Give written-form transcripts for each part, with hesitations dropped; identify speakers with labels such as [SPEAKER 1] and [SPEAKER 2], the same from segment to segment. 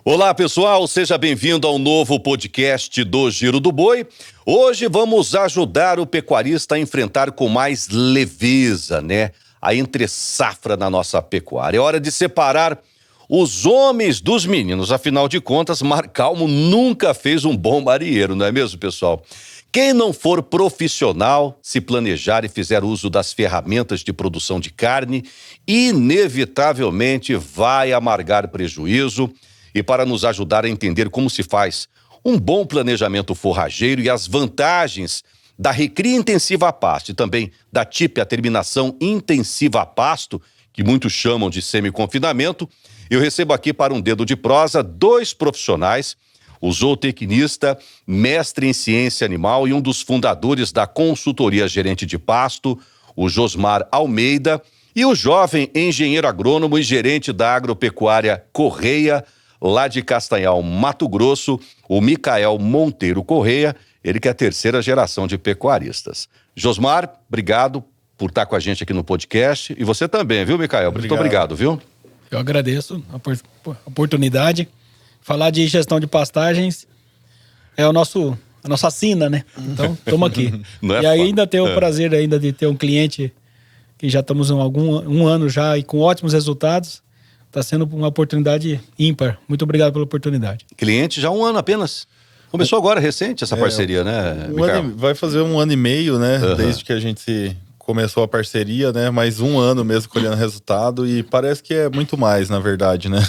[SPEAKER 1] Olá, pessoal, seja bem-vindo ao novo podcast do Giro do Boi. Hoje vamos ajudar o pecuarista a enfrentar com mais leveza, a entre-safra na nossa pecuária. É hora de separar os homens dos meninos. Afinal de contas, Marcalmo nunca fez um bom marinheiro, não é mesmo, pessoal? Quem não for profissional, se planejar e fizer uso das ferramentas de produção de carne, inevitavelmente vai amargar prejuízo. E para nos ajudar a entender como se faz um bom planejamento forrageiro e as vantagens da recria intensiva a pasto e também da TIP, a terminação intensiva a pasto, que muitos chamam de semi-confinamento, eu recebo aqui para um dedo de prosa 2 profissionais, o zootecnista, mestre em ciência animal e um dos fundadores da consultoria gerente de pasto, o Josmar Almeida, e o jovem engenheiro agrônomo e gerente da agropecuária Correia, lá de Castanhal, Mato Grosso, o Micael Monteiro Correia, ele que é a 3ª geração de pecuaristas. Josmar, obrigado por estar com a gente aqui no podcast. E você também, viu, Micael? Muito obrigado, viu?
[SPEAKER 2] Eu agradeço a oportunidade. Falar de gestão de pastagens é a nossa sina, né? Então, estamos aqui. E ainda tenho o prazer ainda de ter um cliente que já estamos um ano já e com ótimos resultados. Está sendo uma oportunidade ímpar. Muito obrigado pela oportunidade.
[SPEAKER 1] Cliente já 1 ano apenas. Começou agora, recente, essa parceria, né, Micael?
[SPEAKER 3] Vai fazer 1 ano e meio, né? Desde que a gente começou a parceria, né? Mais 1 ano mesmo colhendo resultado. E parece que é muito mais, na verdade, né?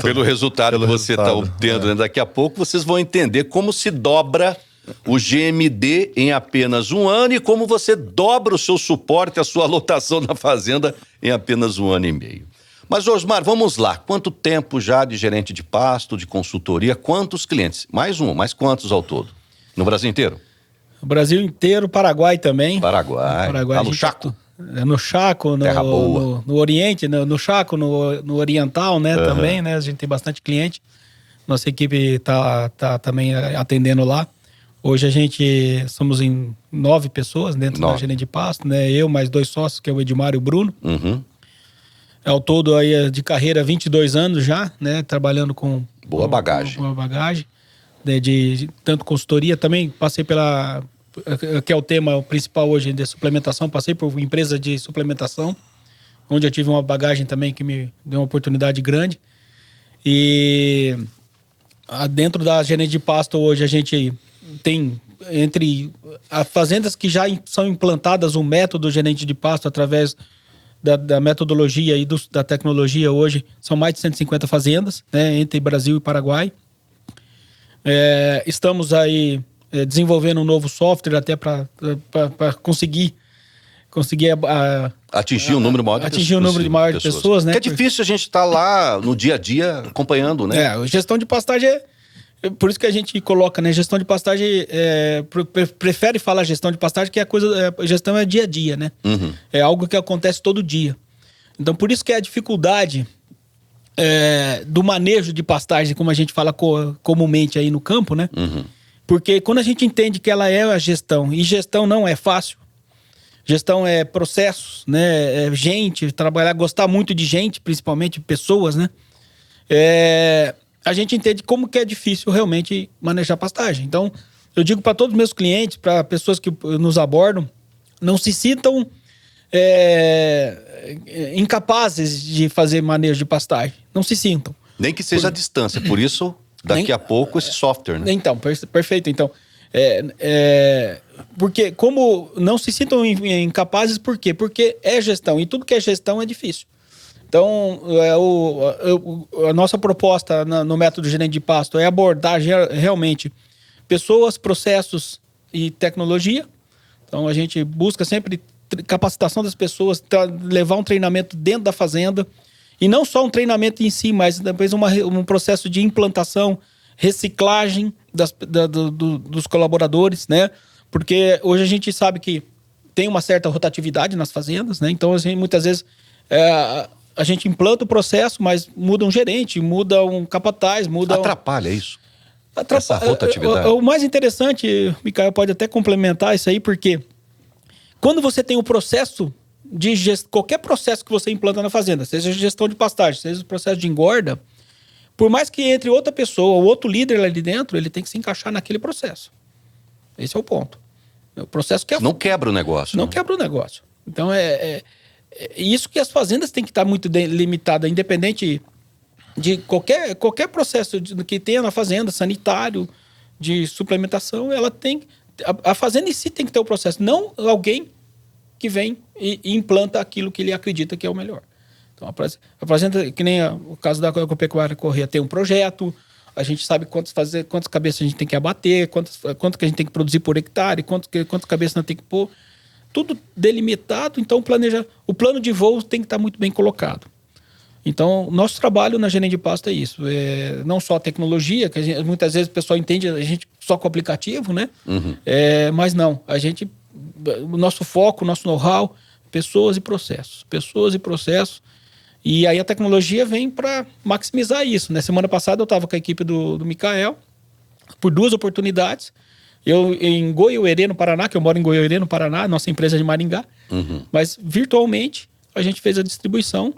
[SPEAKER 1] Pelo resultado que você está obtendo, né? Daqui a pouco vocês vão entender como se dobra o GMD em apenas 1 ano e como você dobra o seu suporte, a sua lotação na fazenda em apenas 1 ano e meio. Mas, Josmar, vamos lá. Quanto tempo já de gerente de pasto, de consultoria? Quantos clientes? Mais quantos ao todo? No Brasil inteiro?
[SPEAKER 2] No Brasil inteiro, Paraguai também.
[SPEAKER 1] Paraguai. Tá no Chaco?
[SPEAKER 2] No Chaco,
[SPEAKER 1] Terra boa.
[SPEAKER 2] No Oriente, no Chaco, no Oriental, né? Também, né? A gente tem bastante cliente. Nossa equipe tá também atendendo lá. Hoje a gente somos em 9 pessoas dentro da gerente de pasto, né? Eu mais 2 sócios, que é o Edmar e o Bruno. Ao todo aí de carreira 22 anos já, né? Trabalhando com
[SPEAKER 1] boa bagagem.
[SPEAKER 2] Boa bagagem. De tanto consultoria, também passei que é o tema principal hoje de suplementação, passei por empresa de suplementação, onde eu tive uma bagagem também que me deu uma oportunidade grande. E dentro da gerente de pasto hoje a gente tem entre as fazendas que já são implantadas um método gerente de pasto através da metodologia e da tecnologia hoje, são mais de 150 fazendas, né, entre Brasil e Paraguai. Estamos aí desenvolvendo um novo software até para conseguir
[SPEAKER 1] atingir um número maior de
[SPEAKER 2] atingir um número maior de pessoas, né?
[SPEAKER 1] Porque é difícil a gente estar lá no dia a dia acompanhando, né?
[SPEAKER 2] Gestão de pastagem por isso que a gente coloca, né? Gestão de pastagem, prefere falar gestão de pastagem, que gestão é dia a dia, né? É algo que acontece todo dia. Então, por isso que a dificuldade do manejo de pastagem, como a gente fala comumente aí no campo, né? Porque quando a gente entende que ela é a gestão, e gestão não é fácil, gestão é processos, né? É gente, trabalhar, gostar muito de gente, principalmente pessoas, né? A gente entende como que é difícil realmente manejar pastagem. Então, eu digo para todos os meus clientes, para pessoas que nos abordam, não se sintam incapazes de fazer manejo de pastagem. Não se sintam.
[SPEAKER 1] Nem que seja a distância. Por isso, daqui a pouco, esse software, né?
[SPEAKER 2] Então, perfeito. Então, porque como não se sintam incapazes, por quê? Porque é gestão. E tudo que é gestão é difícil. Então, a nossa proposta no método gerente de pasto é abordar realmente pessoas, processos e tecnologia. Então, a gente busca sempre capacitação das pessoas, levar um treinamento dentro da fazenda. E não só um treinamento em si, mas depois um processo de implantação, reciclagem dos colaboradores, né? Porque hoje a gente sabe que tem uma certa rotatividade nas fazendas, né? Então, assim, muitas vezes a gente implanta o processo, mas muda um gerente, muda um capataz,
[SPEAKER 1] Atrapalha isso? Essa rotatividade.
[SPEAKER 2] O mais interessante, Micael pode até complementar isso aí, porque quando você tem o processo qualquer processo que você implanta na fazenda, seja gestão de pastagem, seja o processo de engorda, Por mais que entre outra pessoa ou outro líder ali dentro, ele tem que se encaixar naquele processo. Esse é o ponto. O processo que
[SPEAKER 1] não quebra o negócio.
[SPEAKER 2] Não quebra o negócio. Então, é isso que as fazendas têm que estar muito limitadas, independente de qualquer processo que tenha na fazenda, sanitário, de suplementação, ela tem... A fazenda em si tem que ter o processo, não alguém que vem e implanta aquilo que ele acredita que é o melhor. Então, a fazenda, que nem o caso da Agropecuária Corrêa, tem um projeto, a gente sabe quantas cabeças a gente tem que abater, quanto que a gente tem que produzir por hectare, quantas cabeças nós tem que pôr. Tudo delimitado, então o plano de voo tem que estar muito bem colocado. Então, nosso trabalho na Gerente de Pasto é isso. Não só a tecnologia, que muitas vezes o pessoal entende a gente só com o aplicativo, né?
[SPEAKER 1] Uhum.
[SPEAKER 2] Mas não, o nosso foco, o nosso know-how, pessoas e processos. Pessoas e processos. E aí a tecnologia vem para maximizar isso, né? Semana passada eu estava com a equipe do Micael, por 2 oportunidades. Eu em Goiuerê, no Paraná, que eu moro em Goiuerê, no Paraná, nossa empresa é de Maringá.
[SPEAKER 1] Uhum.
[SPEAKER 2] Mas virtualmente a gente fez a distribuição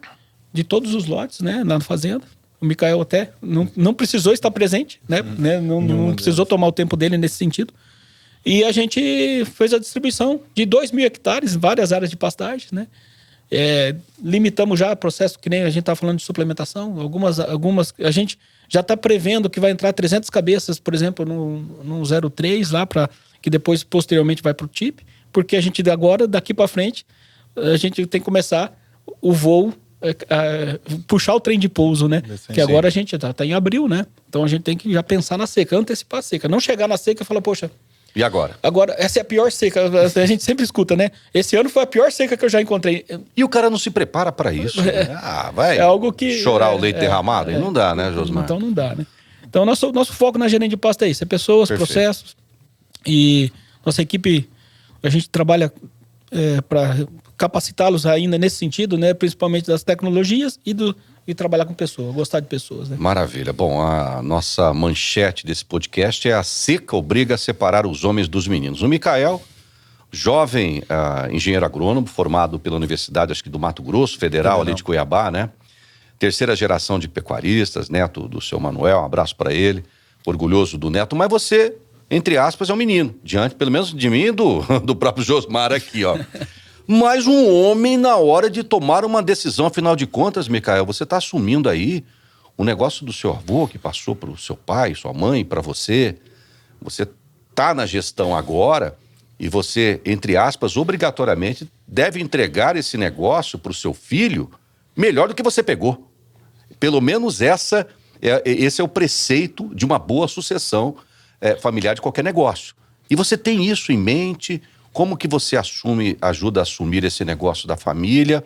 [SPEAKER 2] de todos os lotes, né, na fazenda. O Micael até não precisou estar presente, né? Não precisou tomar o tempo dele nesse sentido. E a gente fez a distribuição de 2.000 hectares, várias áreas de pastagem, né? Limitamos já o processo, que nem a gente estava falando de suplementação. Algumas a gente já está prevendo que vai entrar 300 cabeças, por exemplo, no 03 lá, que depois, posteriormente, vai para o TIP, porque a gente agora, daqui para frente, a gente tem que começar o voo, puxar o trem de pouso, né? Que agora a gente está em abril, né? Então a gente tem que já pensar na seca, antecipar a seca. Não chegar na seca e falar, poxa...
[SPEAKER 1] E agora?
[SPEAKER 2] Agora, essa é a pior seca. A gente sempre escuta, né? Esse ano foi a pior seca que eu já encontrei.
[SPEAKER 1] E o cara não se prepara para isso. Né? Vai
[SPEAKER 2] algo que,
[SPEAKER 1] chorar o leite derramado? Aí não dá, né, Josmar?
[SPEAKER 2] Então não dá, né? Então nosso foco na Gerente de Pasto é isso. É pessoas, Perfeito. Processos. E nossa equipe, a gente trabalha para capacitá-los ainda nesse sentido, né? Principalmente das tecnologias e trabalhar com pessoas, gostar de pessoas, né?
[SPEAKER 1] Maravilha. Bom, a nossa manchete desse podcast é: a seca obriga a separar os homens dos meninos. O Micael, jovem engenheiro agrônomo, formado pela Universidade, acho que do Mato Grosso, Federal, ali de Cuiabá, né? 3ª geração de pecuaristas, neto do seu Manuel, um abraço para ele, orgulhoso do neto. Mas você, entre aspas, é um menino, diante, pelo menos de mim e do próprio Josmar aqui, ó. Mas um homem na hora de tomar uma decisão, afinal de contas, Micael, você está assumindo aí o negócio do seu avô, que passou para o seu pai, sua mãe, para você. Você está na gestão agora e você, entre aspas, obrigatoriamente deve entregar esse negócio para o seu filho melhor do que você pegou. Pelo menos esse é o preceito de uma boa sucessão familiar de qualquer negócio. E você tem isso em mente? Como que você ajuda a assumir esse negócio da família?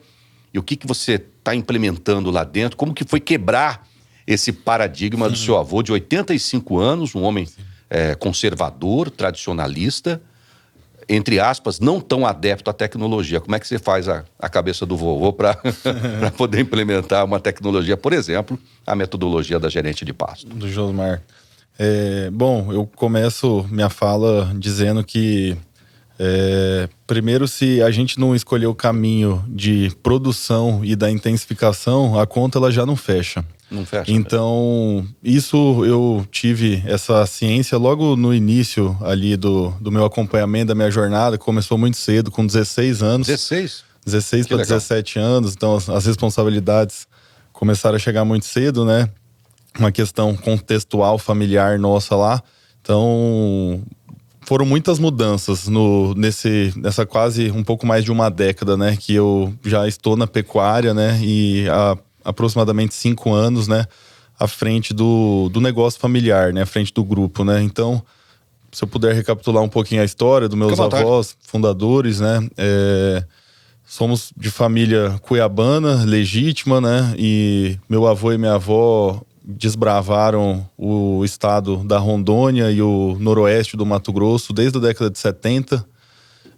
[SPEAKER 1] E o que você está implementando lá dentro? Como que foi quebrar esse paradigma do seu avô de 85 anos, um homem conservador, tradicionalista, entre aspas, não tão adepto à tecnologia? Como é que você faz a cabeça do vovô para poder implementar uma tecnologia, por exemplo, a metodologia da Gerente de Pasto?
[SPEAKER 3] Do Josmar. Bom, eu começo minha fala dizendo que primeiro, se a gente não escolher o caminho de produção e da intensificação, a conta ela já não fecha.
[SPEAKER 1] Não fecha.
[SPEAKER 3] Então, isso eu tive essa ciência logo no início ali do meu acompanhamento, da minha jornada, que começou muito cedo, com 16 anos. 16 para 17 anos, então as responsabilidades começaram a chegar muito cedo, né? Uma questão contextual, familiar nossa lá. Então, foram muitas mudanças nessa quase um pouco mais de uma década, né? Que eu já estou na pecuária, né? E há aproximadamente 5 anos, né? À frente do negócio familiar, né? À frente do grupo, né? Então, se eu puder recapitular um pouquinho a história dos meus avós fundadores, né? Somos de família cuiabana, legítima, né? E meu avô e minha avó desbravaram o estado da Rondônia e o noroeste do Mato Grosso desde a década de 70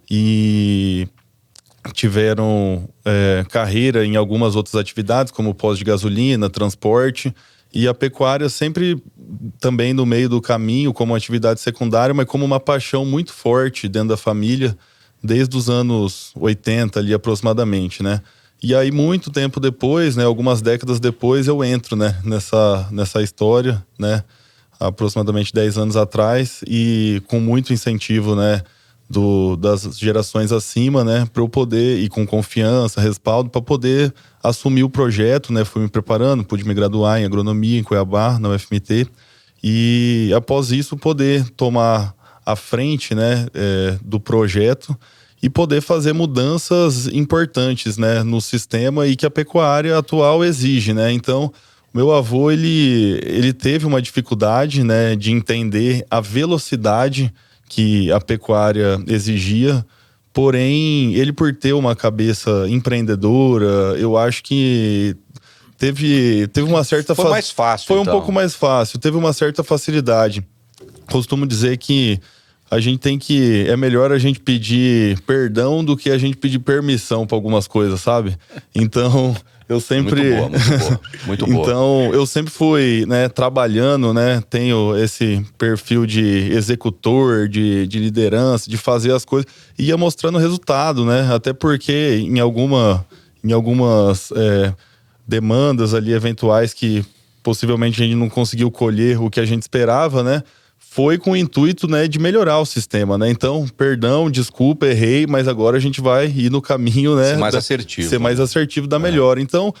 [SPEAKER 3] e tiveram carreira em algumas outras atividades, como posto de gasolina, transporte, e a pecuária sempre também no meio do caminho como atividade secundária, mas como uma paixão muito forte dentro da família desde os anos 80 ali aproximadamente, né? E aí, muito tempo depois, né, algumas décadas depois, eu entro, né, nessa história, né, aproximadamente 10 anos atrás, e com muito incentivo, né, das gerações acima, né, para eu poder, e com confiança, respaldo, para poder assumir o projeto, né, fui me preparando, pude me graduar em agronomia em Cuiabá, na UFMT, e após isso poder tomar a frente, né, do projeto e poder fazer mudanças importantes, né, no sistema e que a pecuária atual exige, né. Então, meu avô, ele teve uma dificuldade, né, de entender a velocidade que a pecuária exigia, porém, ele, por ter uma cabeça empreendedora, eu acho que teve uma certa...
[SPEAKER 1] Foi mais fácil,
[SPEAKER 3] Foi um pouco mais fácil, teve uma certa facilidade. Costumo dizer que é melhor a gente pedir perdão do que a gente pedir permissão para algumas coisas, sabe? Então... Eu sempre...
[SPEAKER 1] Muito boa.
[SPEAKER 3] Então, eu sempre fui, né, trabalhando, né, tenho esse perfil de executor, de liderança, de fazer as coisas, e ia mostrando o resultado, né, até porque em algumas demandas ali eventuais que possivelmente a gente não conseguiu colher o que a gente esperava, né, foi com o intuito, né, de melhorar o sistema, né? Então, perdão, desculpa, errei, mas agora a gente vai ir no caminho, né?
[SPEAKER 1] Ser mais assertivo.
[SPEAKER 3] Ser mais assertivo da melhor. Então,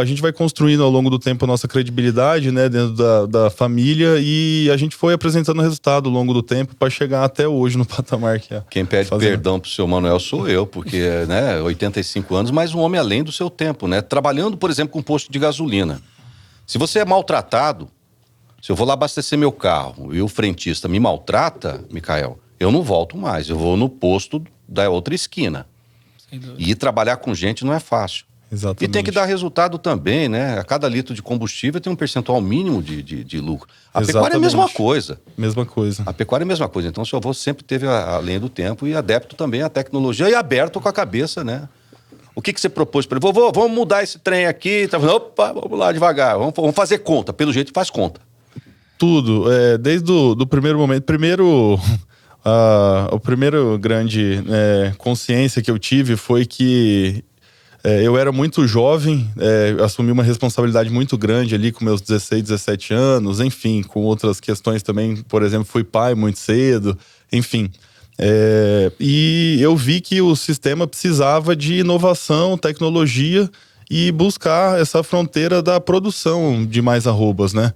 [SPEAKER 3] a gente vai construindo ao longo do tempo a nossa credibilidade, né, dentro da família, e a gente foi apresentando resultado ao longo do tempo para chegar até hoje no patamar que é.
[SPEAKER 1] Quem pede perdão pro seu Manuel sou eu, porque, né, 85 anos, mas um homem além do seu tempo, né? Trabalhando, por exemplo, com posto de gasolina. Se você é maltratado, se eu vou lá abastecer meu carro e o frentista me maltrata, Micael, eu não volto mais. Eu vou no posto da outra esquina. E trabalhar com gente não é fácil.
[SPEAKER 3] Exatamente.
[SPEAKER 1] E tem que dar resultado também, né? A cada litro de combustível tem um percentual mínimo de lucro. A pecuária é a mesma coisa.
[SPEAKER 3] Mesma coisa.
[SPEAKER 1] A pecuária é a mesma coisa. Então o seu avô sempre teve a linha do tempo e adepto também à tecnologia e aberto com a cabeça, né? O que você propôs para ele? Vovô, vamos mudar esse trem aqui. Opa, vamos lá devagar. Vamos fazer conta. Pelo jeito faz conta.
[SPEAKER 3] Tudo, desde o primeiro momento. A primeira grande consciência que eu tive foi que eu era muito jovem, assumi uma responsabilidade muito grande ali com meus 16, 17 anos, enfim, com outras questões também, por exemplo, fui pai muito cedo, enfim. E eu vi que o sistema precisava de inovação, tecnologia e buscar essa fronteira da produção de mais arrobas, né?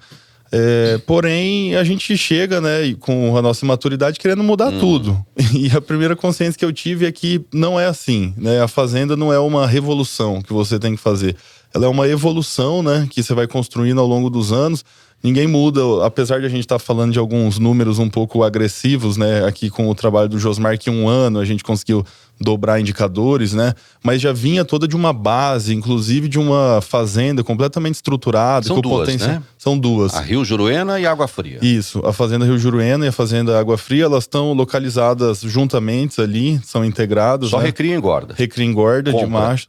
[SPEAKER 3] Porém, a gente chega, né, com a nossa maturidade querendo mudar tudo. E a primeira consciência que eu tive é que não é assim, né? A fazenda não é uma revolução que você tem que fazer. Ela é uma evolução, né, que você vai construindo ao longo dos anos. Ninguém muda, apesar de a gente estar falando de alguns números um pouco agressivos, né, aqui com o trabalho do Josmar, que em 1 ano a gente conseguiu dobrar indicadores, né, mas já vinha toda de uma base, inclusive de uma fazenda completamente estruturada.
[SPEAKER 1] São duas, né?
[SPEAKER 3] São duas.
[SPEAKER 1] A Rio Juruena e Água Fria.
[SPEAKER 3] Isso, a Fazenda Rio Juruena e a Fazenda Água Fria, elas estão localizadas juntamente ali, são integradas.
[SPEAKER 1] Só, né?
[SPEAKER 3] Recria
[SPEAKER 1] e engorda.
[SPEAKER 3] Recria e engorda de macho.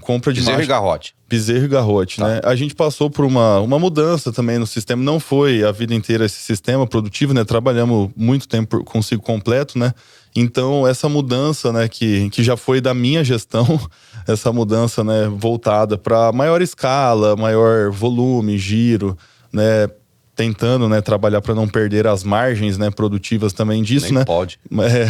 [SPEAKER 3] Compra de
[SPEAKER 1] Bezerro
[SPEAKER 3] macho.
[SPEAKER 1] E garrote.
[SPEAKER 3] Bezerro e garrote, tá, né? A gente passou por uma mudança também no sistema. Não foi a vida inteira esse sistema produtivo, né? Trabalhamos muito tempo com ciclo completo, né? Então, essa mudança, né, que já foi da minha gestão, essa mudança, né, voltada para maior escala, maior volume, giro, né? Tentando, né, trabalhar para não perder as margens, né, produtivas também disso,
[SPEAKER 1] nem
[SPEAKER 3] né?
[SPEAKER 1] Pode.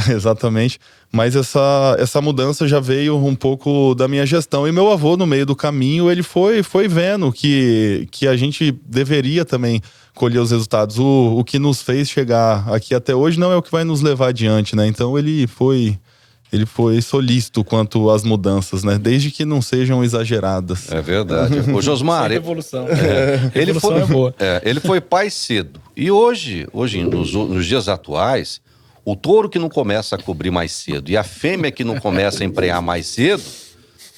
[SPEAKER 3] Exatamente. Mas essa mudança já veio um pouco da minha gestão. E meu avô, no meio do caminho, ele foi vendo que a gente deveria também colher os resultados. O que nos fez chegar aqui até hoje não é o que vai nos levar adiante, né? Então ele foi solícito quanto às mudanças, né? Desde que não sejam exageradas.
[SPEAKER 1] É verdade. O Josmar...
[SPEAKER 2] evolução.
[SPEAKER 1] Evolução
[SPEAKER 2] é boa.
[SPEAKER 1] Ele foi pai cedo. E hoje nos dias atuais, o touro que não começa a cobrir mais cedo e a fêmea que não começa a emprenhar mais cedo,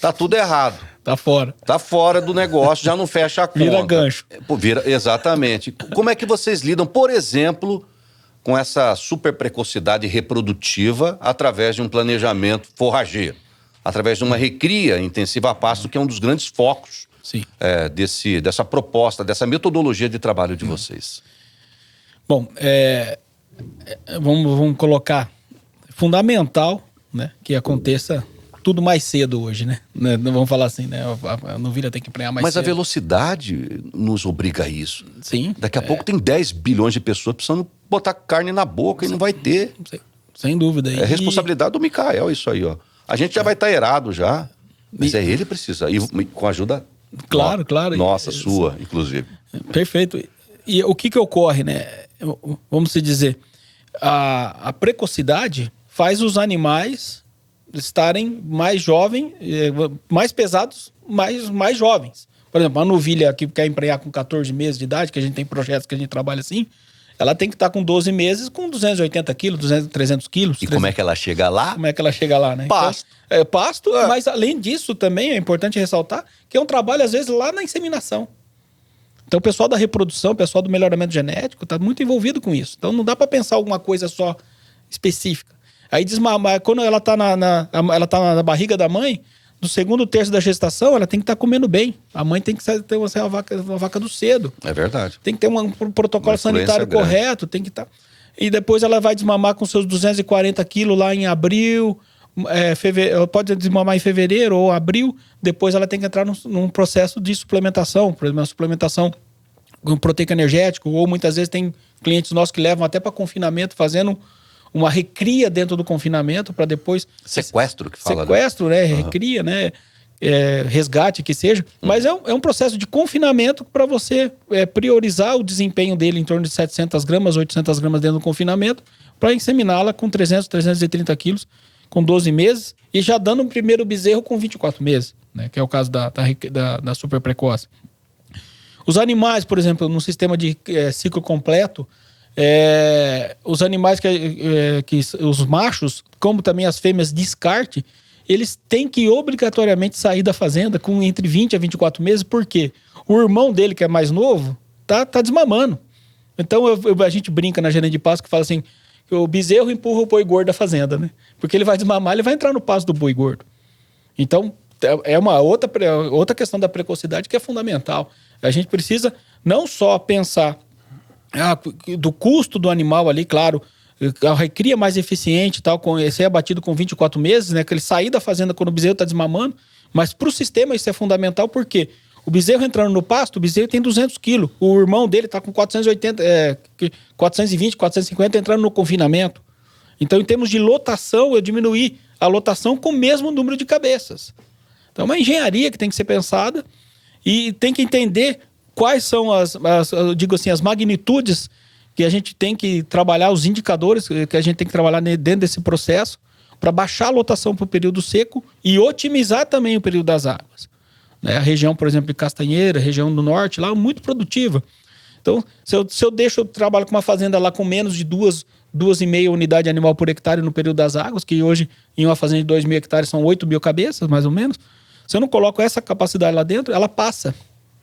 [SPEAKER 1] tá tudo errado.
[SPEAKER 2] Tá fora.
[SPEAKER 1] Tá fora do negócio, já não fecha a conta.
[SPEAKER 2] Vira gancho.
[SPEAKER 1] Exatamente. Como é que vocês lidam, por exemplo, com essa super precocidade reprodutiva através de um planejamento forrageiro, através de uma recria intensiva a pasto, que é um dos grandes focos dessa proposta, dessa metodologia de trabalho de vocês?
[SPEAKER 2] Bom, vamos colocar fundamental, né, que aconteça tudo mais cedo hoje, né? Vamos falar assim, né? A novilha tem que emprenhar mais cedo.
[SPEAKER 1] Mas a velocidade nos obriga a isso.
[SPEAKER 2] Sim.
[SPEAKER 1] Daqui a pouco tem 10 bilhões de pessoas precisando botar carne na boca e não vai ter.
[SPEAKER 2] Sem dúvida.
[SPEAKER 1] É responsabilidade do Micael isso aí, ó. A gente já vai estar errado já, mas é ele que precisa. E com a ajuda...
[SPEAKER 2] Claro.
[SPEAKER 1] Nossa, sua, inclusive.
[SPEAKER 2] Perfeito. E o que ocorre, né? Vamos dizer, a precocidade faz os animais estarem mais jovens, mais pesados, mais jovens. Por exemplo, a novilha que quer emprenhar com 14 meses de idade, que a gente tem projetos que a gente trabalha assim, ela tem que estar com 12 meses com 280 quilos, 300 quilos.
[SPEAKER 1] E 300... como é que ela chega lá?
[SPEAKER 2] Como é que ela chega lá, né?
[SPEAKER 1] Pasto.
[SPEAKER 2] Então, pasto, mas além disso também é importante ressaltar que é um trabalho, às vezes, lá na inseminação. Então o pessoal da reprodução, o pessoal do melhoramento genético está muito envolvido com isso. Então não dá para pensar alguma coisa só específica. Aí desmamar, quando ela está ela tá na barriga da mãe, no segundo terço da gestação, ela tem que estar comendo bem. A mãe tem que ter uma vaca do cedo.
[SPEAKER 1] É verdade.
[SPEAKER 2] Tem que ter um protocolo sanitário correto, tem que estar... E depois ela vai desmamar com seus 240 quilos lá em abril, pode desmamar em fevereiro ou abril, depois ela tem que entrar num processo de suplementação, por exemplo, uma suplementação com proteico energético, ou muitas vezes tem clientes nossos que levam até para confinamento, fazendo uma recria dentro do confinamento para depois...
[SPEAKER 1] Sequestro que fala.
[SPEAKER 2] Sequestro, né? Recria, né? Resgate, que seja. Mas é um processo de confinamento para você priorizar o desempenho dele em torno de 700 gramas, 800 gramas dentro do confinamento, para inseminá-la com 300, 330 quilos, com 12 meses, e já dando um primeiro bezerro com 24 meses, né? Que é o caso da super precoce. Os animais, por exemplo, no sistema de ciclo completo, os animais os machos, como também as fêmeas descarte, eles têm que obrigatoriamente sair da fazenda com entre 20 a 24 meses, porque o irmão dele, que é mais novo, tá desmamando. Então a gente brinca na gerência de pasto que fala assim, que o bezerro empurra o boi gordo da fazenda, né? Porque ele vai desmamar, ele vai entrar no pasto do boi gordo. Então é uma outra questão da precocidade que é fundamental. A gente precisa não só pensar do custo do animal ali, claro, a recria mais eficiente, tal, ser abatido com 24 meses, né? Que ele sair da fazenda quando o bezerro está desmamando, mas para o sistema isso é fundamental porque o bezerro entrando no pasto, o bezerro tem 200 quilos, o irmão dele está com 420, 450 entrando no confinamento. Então, em termos de lotação, eu diminuí a lotação com o mesmo número de cabeças. Então, é uma engenharia que tem que ser pensada e tem que entender quais são as magnitudes que a gente tem que trabalhar, os indicadores que a gente tem que trabalhar dentro desse processo para baixar a lotação para o período seco e otimizar também o período das águas. A região, por exemplo, de Castanheira, região do norte, lá é muito produtiva. Então, se eu trabalho com uma fazenda lá com menos de 2,5 unidades animal por hectare no período das águas, que hoje em uma fazenda de 2.000 hectares são 8.000 cabeças, mais ou menos. Se eu não coloco essa capacidade lá dentro, ela passa.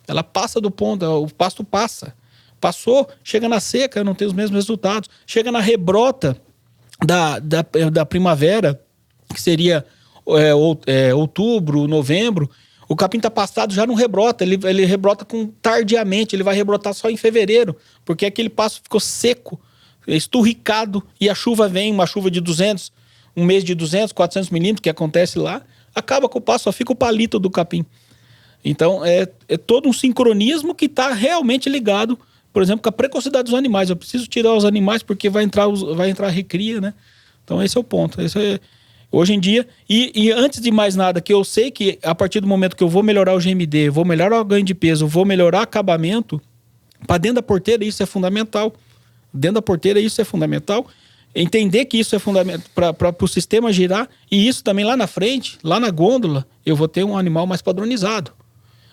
[SPEAKER 2] Ela passa do ponto, o pasto passa. Passou, chega na seca, não tem os mesmos resultados. Chega na rebrota da primavera, que seria outubro, novembro, o capim está pastado, já não rebrota. Ele rebrota tardiamente, ele vai rebrotar só em fevereiro, porque aquele pasto ficou seco, esturricado, e a chuva vem, uma chuva de 200, um mês de 200, 400 milímetros, que acontece lá, acaba com o pasto, só fica o palito do capim. Então, é todo um sincronismo que está realmente ligado, por exemplo, com a precocidade dos animais. Eu preciso tirar os animais porque vai entrar a recria, né? Então, esse é o ponto. Hoje em dia, e antes de mais nada, que eu sei que a partir do momento que eu vou melhorar o GMD, vou melhorar o ganho de peso, vou melhorar o acabamento, para dentro da porteira isso é fundamental. Dentro da porteira isso é fundamental. Entender que isso é fundamental para o sistema girar, e isso também lá na frente, lá na gôndola, eu vou ter um animal mais padronizado.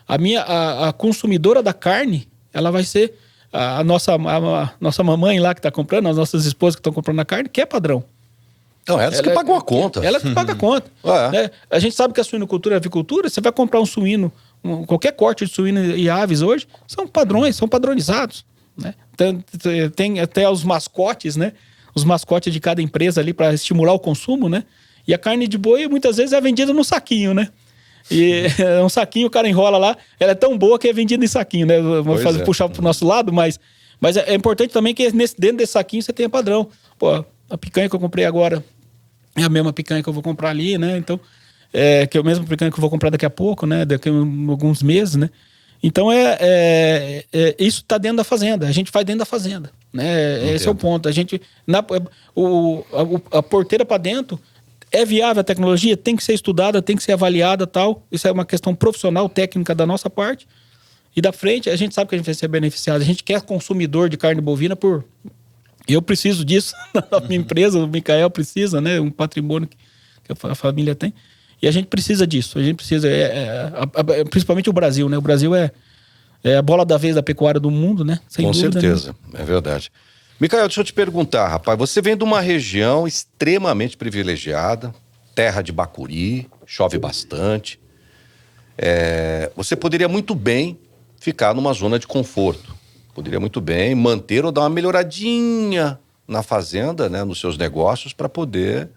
[SPEAKER 2] A consumidora da carne, ela vai ser a nossa mamãe lá que está comprando, as nossas esposas que estão comprando a carne, que é padrão.
[SPEAKER 1] Não, elas que pagam a conta.
[SPEAKER 2] Ela que paga a conta. Né? A gente sabe que a suinocultura e a avicultura, você vai comprar um suíno, qualquer corte de suíno e aves hoje, são padrões, são padronizados. Né? Tem até os mascotes, né? Os mascotes de cada empresa ali para estimular o consumo, né? E a carne de boi muitas vezes é vendida no saquinho, né? E um saquinho o cara enrola lá, ela é tão boa que é vendida em saquinho, né? Puxar pro nosso lado, mas é importante também que dentro desse saquinho você tenha padrão. Pô, a picanha que eu comprei agora é a mesma picanha que eu vou comprar ali, né? Então, que é o mesmo aplicante que eu vou comprar daqui a pouco, né? Daqui a alguns meses, né? Então, isso está dentro da fazenda. A gente faz dentro da fazenda, né? Entendo. Esse é o ponto. A gente, a porteira para dentro, é viável a tecnologia? Tem que ser estudada, tem que ser avaliada, tal. Isso é uma questão profissional, técnica da nossa parte. E da frente, a gente sabe que a gente vai ser beneficiado. A gente quer consumidor de carne bovina por... Eu preciso disso na minha empresa, o Micael precisa, né? Um patrimônio que a família tem. E a gente precisa disso. A gente precisa... principalmente o Brasil, né? O Brasil é a bola da vez da pecuária do mundo, né?
[SPEAKER 1] Sem dúvida. Com certeza, é verdade. Micael, deixa eu te perguntar, rapaz. Você vem de uma região extremamente privilegiada, terra de bacuri, chove bastante. Você poderia muito bem ficar numa zona de conforto. Poderia muito bem manter ou dar uma melhoradinha na fazenda, né, nos seus negócios, para poder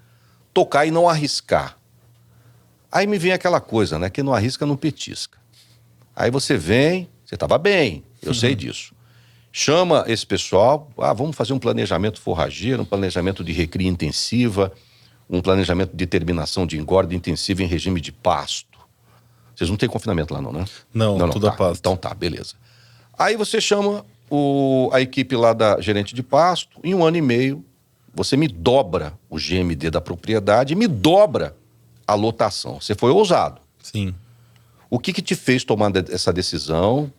[SPEAKER 1] tocar e não arriscar. Aí me vem aquela coisa, né, que não arrisca, não petisca. Aí você vem, você estava bem, eu sei disso. Chama esse pessoal, vamos fazer um planejamento forrageiro, um planejamento de recria intensiva, um planejamento de terminação de engorda intensiva em regime de pasto. Vocês não têm confinamento lá não, né?
[SPEAKER 3] Não, tudo a pasto.
[SPEAKER 1] Então tá, beleza. Aí você chama a equipe lá da gerente de pasto, em 1 ano e meio, você me dobra o GMD da propriedade e me dobra a lotação. Você foi ousado.
[SPEAKER 3] Sim.
[SPEAKER 1] O que te fez tomar essa decisão?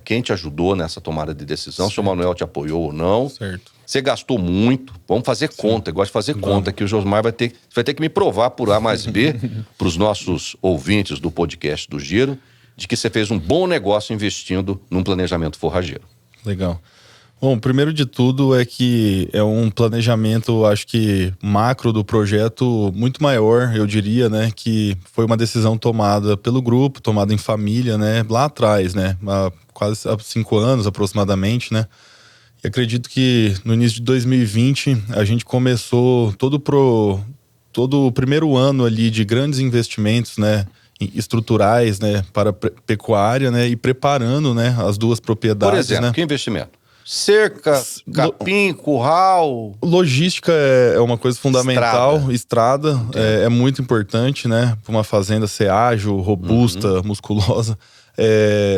[SPEAKER 1] Quem te ajudou nessa tomada de decisão? Se o Manuel te apoiou ou não?
[SPEAKER 3] Certo.
[SPEAKER 1] Você gastou muito. Vamos fazer conta. Eu gosto de fazer conta, que o Josmar vai ter que me provar por A mais B para os nossos ouvintes do podcast do Giro, de que você fez um bom negócio investindo num planejamento forrageiro.
[SPEAKER 3] Legal. Bom, primeiro de tudo é que é um planejamento, acho que macro do projeto muito maior, eu diria, né? Que foi uma decisão tomada pelo grupo, tomada em família, né? Lá atrás, né? Quase há 5 anos aproximadamente, né? E acredito que no início de 2020 a gente começou todo o primeiro ano ali de grandes investimentos, né? Estruturais, né? Para pecuária, né? E preparando, né? As 2 propriedades.
[SPEAKER 1] Por exemplo, né? Que investimento? Cerca, capim, curral...
[SPEAKER 3] Logística é uma coisa fundamental. Estrada é muito importante, né? Para uma fazenda ser ágil, robusta, musculosa.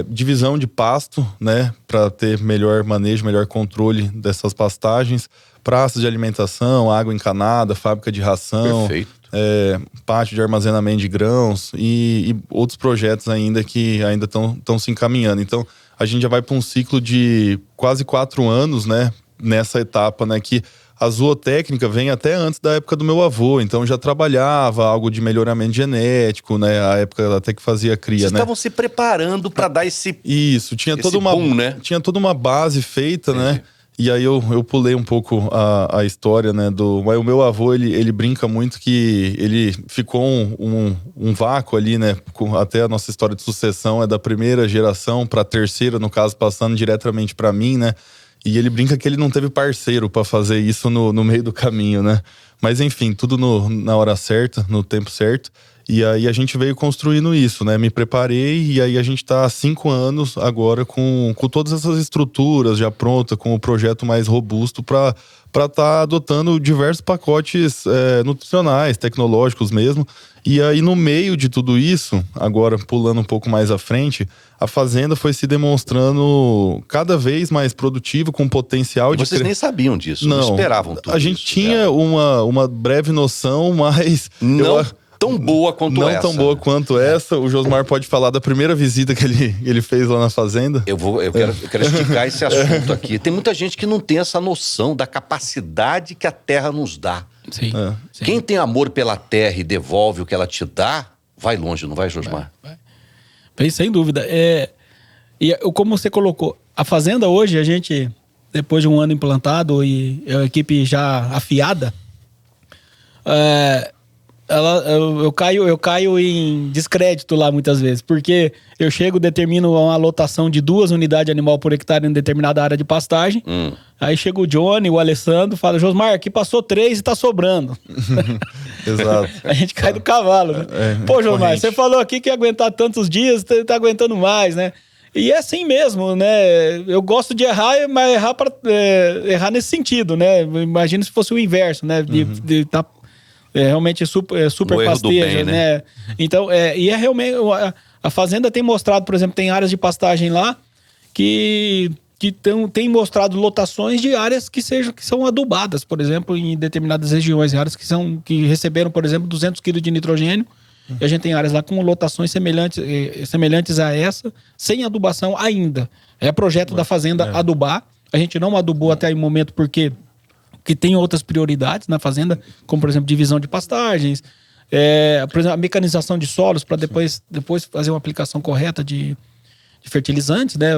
[SPEAKER 3] Divisão de pasto, né? Para ter melhor manejo, melhor controle dessas pastagens. Praças de alimentação, água encanada, fábrica de ração.
[SPEAKER 1] Perfeito.
[SPEAKER 3] Pátio de armazenamento de grãos e outros projetos ainda que ainda estão se encaminhando. Então, a gente já vai para um ciclo de quase 4 anos, né? Nessa etapa, né? Que a zootécnica vem até antes da época do meu avô. Então, já trabalhava algo de melhoramento genético, né? A época até que fazia cria,
[SPEAKER 1] Vocês estavam se preparando para dar esse...
[SPEAKER 3] Isso, tinha toda uma
[SPEAKER 1] boom, né?
[SPEAKER 3] Tinha toda uma base feita, né? E aí eu pulei um pouco a história, né? Mas o meu avô, ele brinca muito que ele ficou um vácuo ali, né? Até a nossa história de sucessão é da primeira geração para a terceira, no caso, passando diretamente para mim, né? E ele brinca que ele não teve parceiro para fazer isso no meio do caminho, né? Mas enfim, tudo na hora certa, no tempo certo. E aí a gente veio construindo isso, né? Me preparei e aí a gente tá há 5 anos agora com todas essas estruturas já prontas, com o projeto mais robusto para estar adotando diversos pacotes nutricionais, tecnológicos mesmo. E aí no meio de tudo isso, agora pulando um pouco mais à frente, a fazenda foi se demonstrando cada vez mais produtiva, com potencial de...
[SPEAKER 1] Vocês nem sabiam disso, não esperavam tudo.
[SPEAKER 3] A gente tinha uma breve noção, mas...
[SPEAKER 1] Não tão boa quanto essa.
[SPEAKER 3] Não tão boa quanto essa. O Josmar pode falar da primeira visita que ele fez lá na fazenda.
[SPEAKER 1] Eu quero esticar esse assunto aqui. Tem muita gente que não tem essa noção da capacidade que a terra nos dá.
[SPEAKER 2] Sim.
[SPEAKER 1] Quem tem amor pela terra e devolve o que ela te dá, vai longe, não vai, Josmar?
[SPEAKER 2] Vai. Sem dúvida. E como você colocou, a fazenda hoje, a gente, depois de 1 ano implantado e a equipe já afiada, eu caio em descrédito lá muitas vezes, porque eu chego, determino uma lotação de 2 unidades animal por hectare em determinada área de pastagem. Aí chega o Johnny, o Alessandro, fala: Josmar, aqui passou 3 e tá sobrando.
[SPEAKER 3] Exato.
[SPEAKER 2] A gente cai do cavalo, né? Pô, Josmar, você falou aqui que ia aguentar tantos dias, tá aguentando mais, né? E é assim mesmo, né? Eu gosto de errar, mas errar nesse sentido, né? Imagina se fosse o inverso, né? realmente super pasteja,
[SPEAKER 1] bem,
[SPEAKER 2] né? Então, e é realmente... A fazenda tem mostrado, por exemplo, tem áreas de pastagem lá que tem mostrado lotações de áreas que são adubadas, por exemplo, em determinadas regiões, áreas que receberam, por exemplo, 200 kg de nitrogênio, e a gente tem áreas lá com lotações semelhantes a essa, sem adubação ainda. É projeto da fazenda adubar. A gente não adubou até o momento porque tem outras prioridades na fazenda, como, por exemplo, divisão de pastagens, por exemplo, a mecanização de solos para depois fazer uma aplicação correta de fertilizantes, né?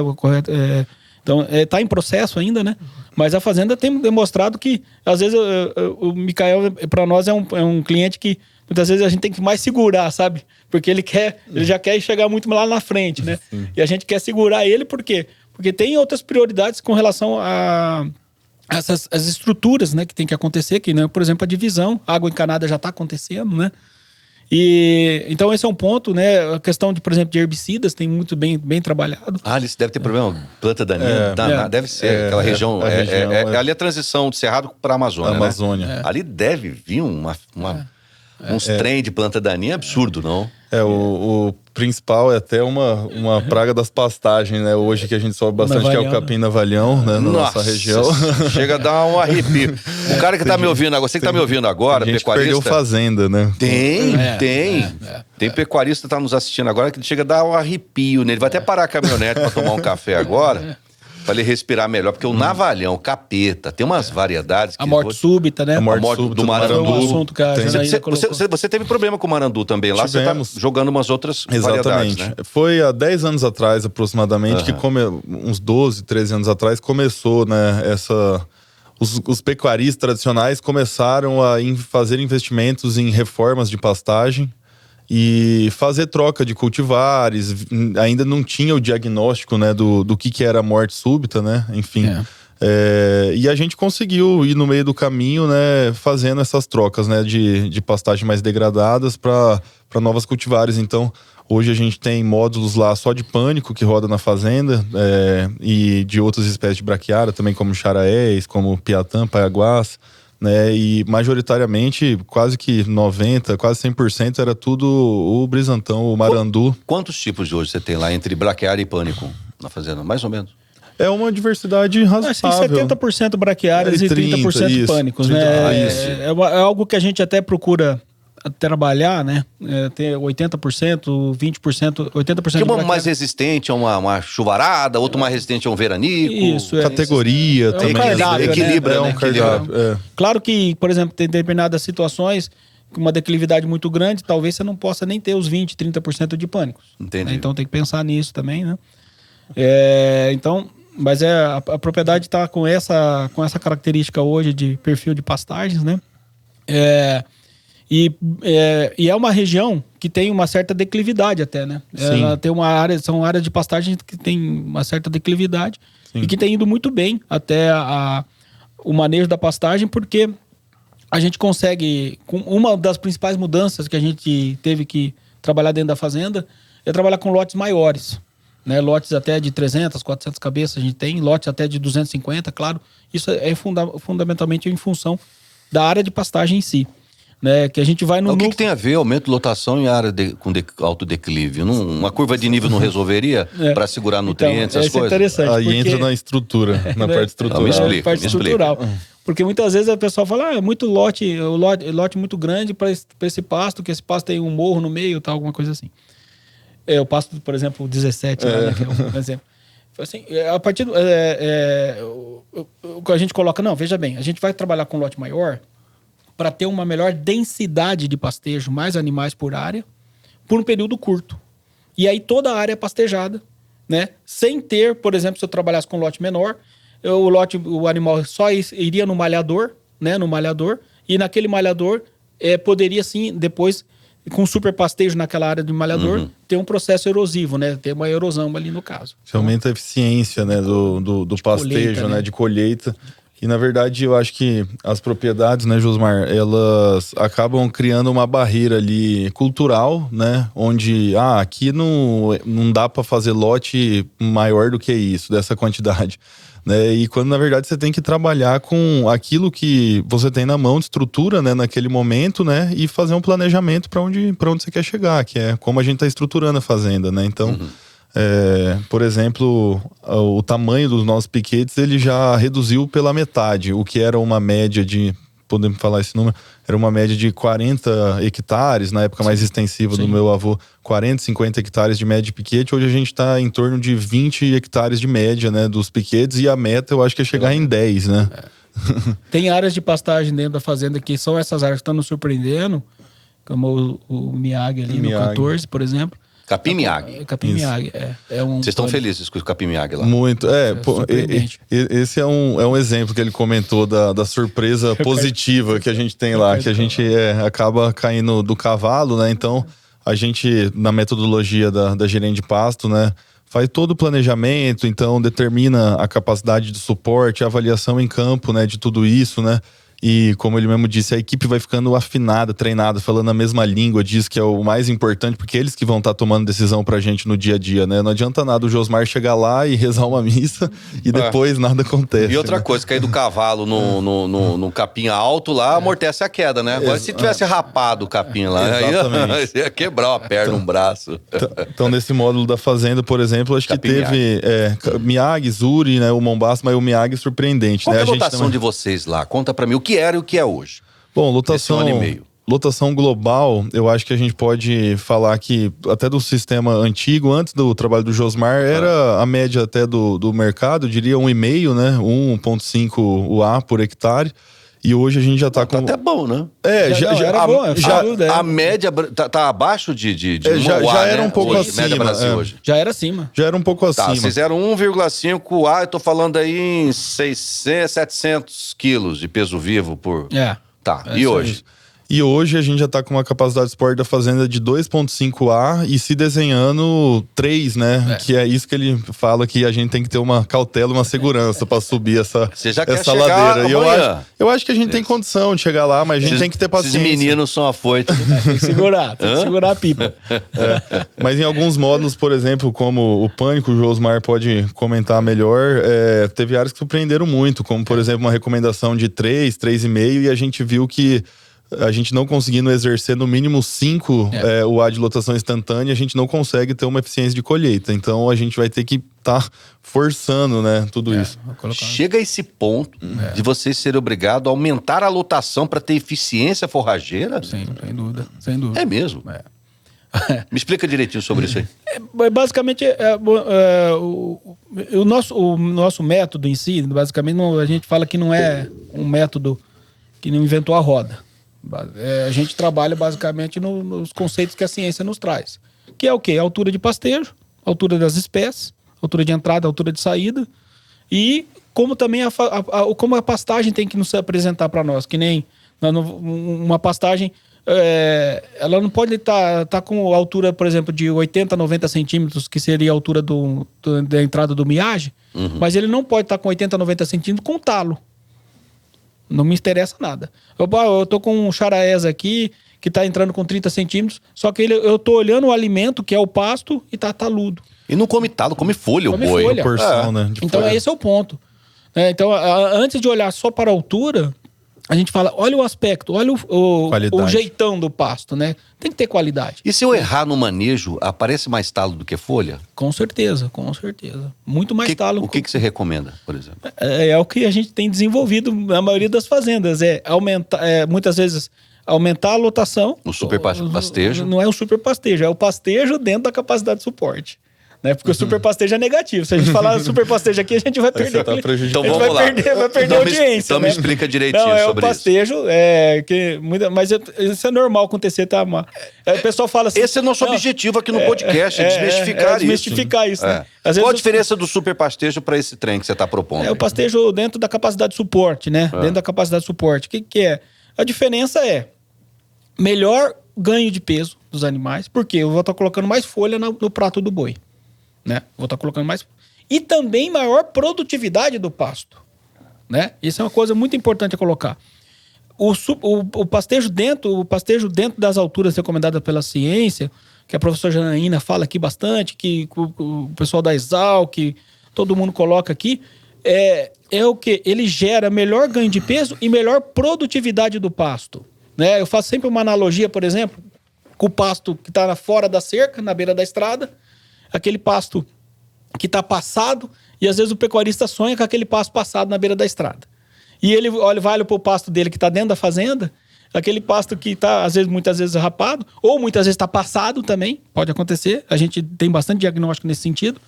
[SPEAKER 2] Então, está em processo ainda, né? Mas a fazenda tem demonstrado que, às vezes, o Micael, para nós, é um cliente que, muitas vezes, a gente tem que mais segurar, sabe? Porque ele já quer chegar muito lá na frente, né? Sim. E a gente quer segurar ele, por quê? Porque tem outras prioridades com relação a as estruturas, né, que tem que acontecer, que, né, por exemplo, a divisão, a água encanada já está acontecendo, né? E então esse é um ponto, né? A questão de, por exemplo, de herbicidas tem muito bem trabalhado.
[SPEAKER 1] Eles devem ter problema, planta daninha, deve ser aquela região. Ali a transição do Cerrado para a Amazônia.
[SPEAKER 3] Amazônia.
[SPEAKER 1] Né? Ali deve vir uns trem de planta daninha absurdo, não?
[SPEAKER 3] O principal é até uma praga das pastagens, né? Hoje que a gente sobe bastante, que é o capim navalhão, né? Na nossa região.
[SPEAKER 1] Chega a dar um arrepio. O cara que tá me ouvindo agora, você que tá me ouvindo agora,
[SPEAKER 3] a gente
[SPEAKER 1] pecuarista...
[SPEAKER 3] perdeu fazenda, né?
[SPEAKER 1] Tem pecuarista que tá nos assistindo agora que chega a dar um arrepio nele. Vai até parar a caminhonete pra tomar um café agora. Pra ele respirar melhor, porque o navalhão, capeta, tem umas variedades que...
[SPEAKER 2] A morte súbita, né?
[SPEAKER 3] A morte súbita
[SPEAKER 1] do marandu.
[SPEAKER 2] Foi um assunto que a
[SPEAKER 1] você teve problema com o marandu também. Lá
[SPEAKER 3] Tivemos.
[SPEAKER 1] Você tá jogando umas outras variedades, né?
[SPEAKER 3] Foi há 10 anos atrás, aproximadamente, que uns 12, 13 anos atrás, começou, né, os pecuaristas tradicionais começaram a fazer investimentos em reformas de pastagem e fazer troca de cultivares. Ainda não tinha o diagnóstico, né, do que era a morte súbita, né? Enfim. E a gente conseguiu ir no meio do caminho, né, fazendo essas trocas, né, de pastagem mais degradadas para novas cultivares. Então, hoje a gente tem módulos lá só de pânico que roda na fazenda, e de outras espécies de braquiária também, como charaés, como piatã, paiaguás, né? E majoritariamente, quase que 90%, quase 100% era tudo o brisantão, o marandu.
[SPEAKER 1] Quantos tipos de hoje você tem lá entre braquiária e pânico na fazenda? Mais ou menos.
[SPEAKER 3] É uma diversidade razoável.
[SPEAKER 2] 70% braquiárias e 30% pânicos, né? É algo que a gente até procura trabalhar, né? Ter 80%, 20%, 80%.
[SPEAKER 1] Uma mais resistente a uma chuvarada, outra mais resistente a um veranico.
[SPEAKER 2] Isso,
[SPEAKER 3] categoria também.
[SPEAKER 1] Equilibra, né?
[SPEAKER 2] Claro que, por exemplo, tem determinadas situações com uma declividade muito grande, talvez você não possa nem ter os 20%, 30% de pânicos.
[SPEAKER 1] Entendi.
[SPEAKER 2] Então tem que pensar nisso também, né? Então, mas a propriedade está com essa característica hoje de perfil de pastagens, né? E é uma região que tem uma certa declividade até, né? Ela tem são áreas de pastagem que tem uma certa declividade. Sim. E que tem ido muito bem até o manejo da pastagem, porque a gente consegue, com uma das principais mudanças que a gente teve que trabalhar dentro da fazenda, é trabalhar com lotes maiores, né? Lotes até de 300, 400 cabeças a gente tem, lotes até de 250, claro. Isso é fundamentalmente em função da área de pastagem em si. Né, que a gente vai no...
[SPEAKER 1] O que tem a ver aumento de lotação em área com alto declive? Uma curva de nível não resolveria para segurar nutrientes,
[SPEAKER 2] então,
[SPEAKER 1] essas coisas?
[SPEAKER 2] É interessante.
[SPEAKER 3] Aí entra na estrutura, na parte estrutural.
[SPEAKER 1] Me explica.
[SPEAKER 2] Estrutural. Porque muitas vezes a pessoa fala, é muito lote muito grande para esse pasto, que esse pasto tem um morro no meio, tal, alguma coisa assim. O pasto, por exemplo, 17, né, que é um exemplo. Assim, a partir do... o que a gente coloca, não, veja bem, a gente vai trabalhar com lote maior para ter uma melhor densidade de pastejo, mais animais por área, por um período curto. E aí toda a área é pastejada, né? Sem ter, por exemplo, se eu trabalhasse com um lote menor, o animal só iria no malhador, né? No malhador, e naquele malhador poderia sim, depois, com super pastejo naquela área de malhador, ter um processo erosivo, né? Ter uma erosão ali no caso.
[SPEAKER 3] Isso aumenta a eficiência, né? Do pastejo, colheita, né? De colheita. E, na verdade, eu acho que as propriedades, né, Josmar, elas acabam criando uma barreira ali cultural, né? Onde, aqui não dá para fazer lote maior do que isso, dessa quantidade. Né? E quando, na verdade, você tem que trabalhar com aquilo que você tem na mão de estrutura, né, naquele momento, né? E fazer um planejamento para onde você quer chegar, que é como a gente está estruturando a fazenda, né? Então... por exemplo, o tamanho dos nossos piquetes ele já reduziu pela metade, o que era uma média de, podemos falar esse número, era uma média de 40 hectares, na época mais extensiva do meu avô, 40, 50 hectares de média de piquete. Hoje a gente está em torno de 20 hectares de média, né, dos piquetes, e a meta eu acho que é chegar em 10, né?
[SPEAKER 2] Tem áreas de pastagem dentro da fazenda que são essas áreas que estão nos surpreendendo, como o Miyagi ali no 14, por exemplo.
[SPEAKER 1] Capim Miyagi.
[SPEAKER 2] Capim Miyagi,
[SPEAKER 1] Vocês estão felizes com o Capim Miyagi lá?
[SPEAKER 3] Muito, esse é um exemplo que ele comentou da surpresa positiva que a gente tem lá, que a gente acaba caindo do cavalo, né? Então, a gente, na metodologia da gerente de pasto, né, faz todo o planejamento, então determina a capacidade de suporte, a avaliação em campo, né, de tudo isso, né? E como ele mesmo disse, a equipe vai ficando afinada, treinada, falando a mesma língua, diz que é o mais importante, porque eles que vão estar tomando decisão pra gente no dia a dia, né? Não adianta nada o Josmar chegar lá e rezar uma missa e depois nada acontece.
[SPEAKER 1] E outra coisa, cair do cavalo no capim alto lá, amortece a queda, né? Agora, se tivesse rapado o capim lá, aí ia quebrar uma perna, um braço.
[SPEAKER 3] Então, nesse módulo da fazenda, por exemplo, acho
[SPEAKER 1] Capim
[SPEAKER 3] que teve Miyagi, Zuri, né? O Mombasa, mas o Miyagi é surpreendente.
[SPEAKER 1] Qual
[SPEAKER 3] né?
[SPEAKER 1] é a votação de vocês lá? Conta pra mim o que era e o que é hoje.
[SPEAKER 3] Bom, lotação global, eu acho que a gente pode falar que até do sistema antigo, antes do trabalho do Josmar, era a média até do mercado, eu diria 1,5, né? 1,5 UA por hectare. E hoje a gente já tá com...
[SPEAKER 1] Tá até bom, né?
[SPEAKER 2] A
[SPEAKER 1] média tá abaixo de
[SPEAKER 3] já era um pouco acima.
[SPEAKER 1] Média Brasil hoje.
[SPEAKER 2] Já era acima.
[SPEAKER 3] Já era um pouco acima.
[SPEAKER 1] Vocês eram 1,5 UA, eu tô falando aí em 600, 700 quilos de peso vivo por... E hoje?
[SPEAKER 3] E hoje a gente já tá com uma capacidade de suporte da fazenda de 2,5A e se desenhando 3, né? Que é isso que ele fala, que a gente tem que ter uma cautela, uma segurança para subir essa ladeira. E eu acho que a gente tem condição de chegar lá, mas a gente tem que ter paciência.
[SPEAKER 1] Esses meninos são afoitos.
[SPEAKER 2] Tem que segurar a pipa.
[SPEAKER 3] Mas em alguns módulos, por exemplo, como o Pânico, o Josmar pode comentar melhor, teve áreas que surpreenderam muito, como por exemplo uma recomendação de 3, 3,5, e a gente viu que a gente não conseguindo exercer no mínimo 5 o A de lotação instantânea, a gente não consegue ter uma eficiência de colheita. Então a gente vai ter que estar forçando, né, tudo isso.
[SPEAKER 1] Chega a esse ponto de vocês serem obrigados a aumentar a lotação para ter eficiência forrageira?
[SPEAKER 2] Sim, sem dúvida.
[SPEAKER 1] É mesmo? Me explica direitinho sobre isso aí.
[SPEAKER 2] Basicamente, o nosso método em si, basicamente, a gente fala que não é um método que não inventou a roda. A gente trabalha basicamente nos conceitos que a ciência nos traz. Que é o quê? A altura de pastejo, a altura das espécies, a altura de entrada, a altura de saída. E como também como a pastagem tem que nos apresentar para nós. Que nem uma pastagem, ela não pode estar com altura, por exemplo, de 80, 90 centímetros, que seria a altura da entrada do miagem, mas ele não pode estar com 80, 90 centímetros com talo. Não me interessa nada. Eu tô com um charaés aqui que tá entrando com 30 centímetros, só que eu tô olhando o alimento, que é o pasto, e tá taludo.
[SPEAKER 1] E não come talo, come folha o boi.
[SPEAKER 2] Folha.
[SPEAKER 3] Porção, né,
[SPEAKER 2] então esse é o ponto. Então, antes de olhar só para a altura, a gente fala, olha o aspecto, olha o jeitão do pasto, né? Tem que ter qualidade.
[SPEAKER 1] E se eu errar no manejo, aparece mais talo do que folha?
[SPEAKER 2] Com certeza. Muito mais talo.
[SPEAKER 1] O que você recomenda, por exemplo?
[SPEAKER 2] É o que a gente tem desenvolvido na maioria das fazendas. Muitas vezes, aumentar a lotação.
[SPEAKER 1] O super pastejo.
[SPEAKER 2] Não é o super pastejo, é o pastejo dentro da capacidade de suporte. Né? Porque o super pastejo é negativo. Se a gente falar super pastejo aqui, a gente vai perder.
[SPEAKER 1] Então vamos lá.
[SPEAKER 2] Vai perder audiência.
[SPEAKER 1] Então me explica direitinho sobre isso.
[SPEAKER 2] O pastejo, mas isso é normal acontecer, tá? O pessoal fala assim...
[SPEAKER 1] Esse é nosso objetivo aqui no podcast,
[SPEAKER 2] desmistificar isso. Né?
[SPEAKER 1] Qual a diferença do super pastejo para esse trem que você está propondo?
[SPEAKER 2] O pastejo dentro da capacidade de suporte, né? Dentro da capacidade de suporte. O que é? A diferença é melhor ganho de peso dos animais, porque eu vou estar colocando mais folha no prato do boi. Né? Vou estar colocando mais. E também maior produtividade do pasto. né? Isso é uma coisa muito importante a colocar. O pastejo dentro das alturas recomendadas pela ciência, que a professora Janaína fala aqui bastante, que o pessoal da Exalc, todo mundo coloca aqui, é o que? Ele gera melhor ganho de peso e melhor produtividade do pasto, né? Eu faço sempre uma analogia, por exemplo, com o pasto que está fora da cerca, na beira da estrada, aquele pasto que está passado, e às vezes o pecuarista sonha com aquele pasto passado na beira da estrada. E ele olha para o pasto dele que está dentro da fazenda, aquele pasto que está, muitas vezes rapado, ou muitas vezes está passado também, pode acontecer, a gente tem bastante diagnóstico nesse sentido.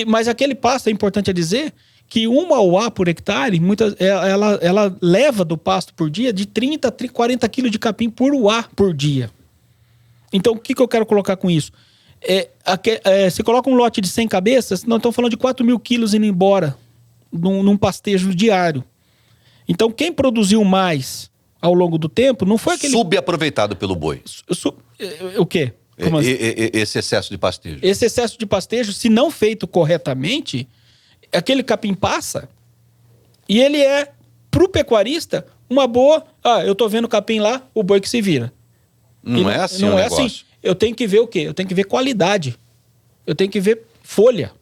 [SPEAKER 2] Mas aquele pasto, é importante dizer, que uma UA por hectare, ela leva do pasto por dia de 30 a 40 quilos de capim por UA por dia. Então, o que eu quero colocar com isso? Você coloca um lote de 100 cabeças, nós estamos falando de 4 mil quilos indo embora num pastejo diário. Então, quem produziu mais ao longo do tempo não foi aquele...
[SPEAKER 1] Subaproveitado pelo boi.
[SPEAKER 2] O quê?
[SPEAKER 1] Esse excesso de pastejo.
[SPEAKER 2] Esse excesso de pastejo, se não feito corretamente, aquele capim passa e ele é, pro pecuarista, uma boa... eu tô vendo capim lá, o boi que se vira.
[SPEAKER 1] Não é assim o negócio.
[SPEAKER 2] Assim. Eu tenho que ver o quê? Eu tenho que ver qualidade. Eu tenho que ver folha.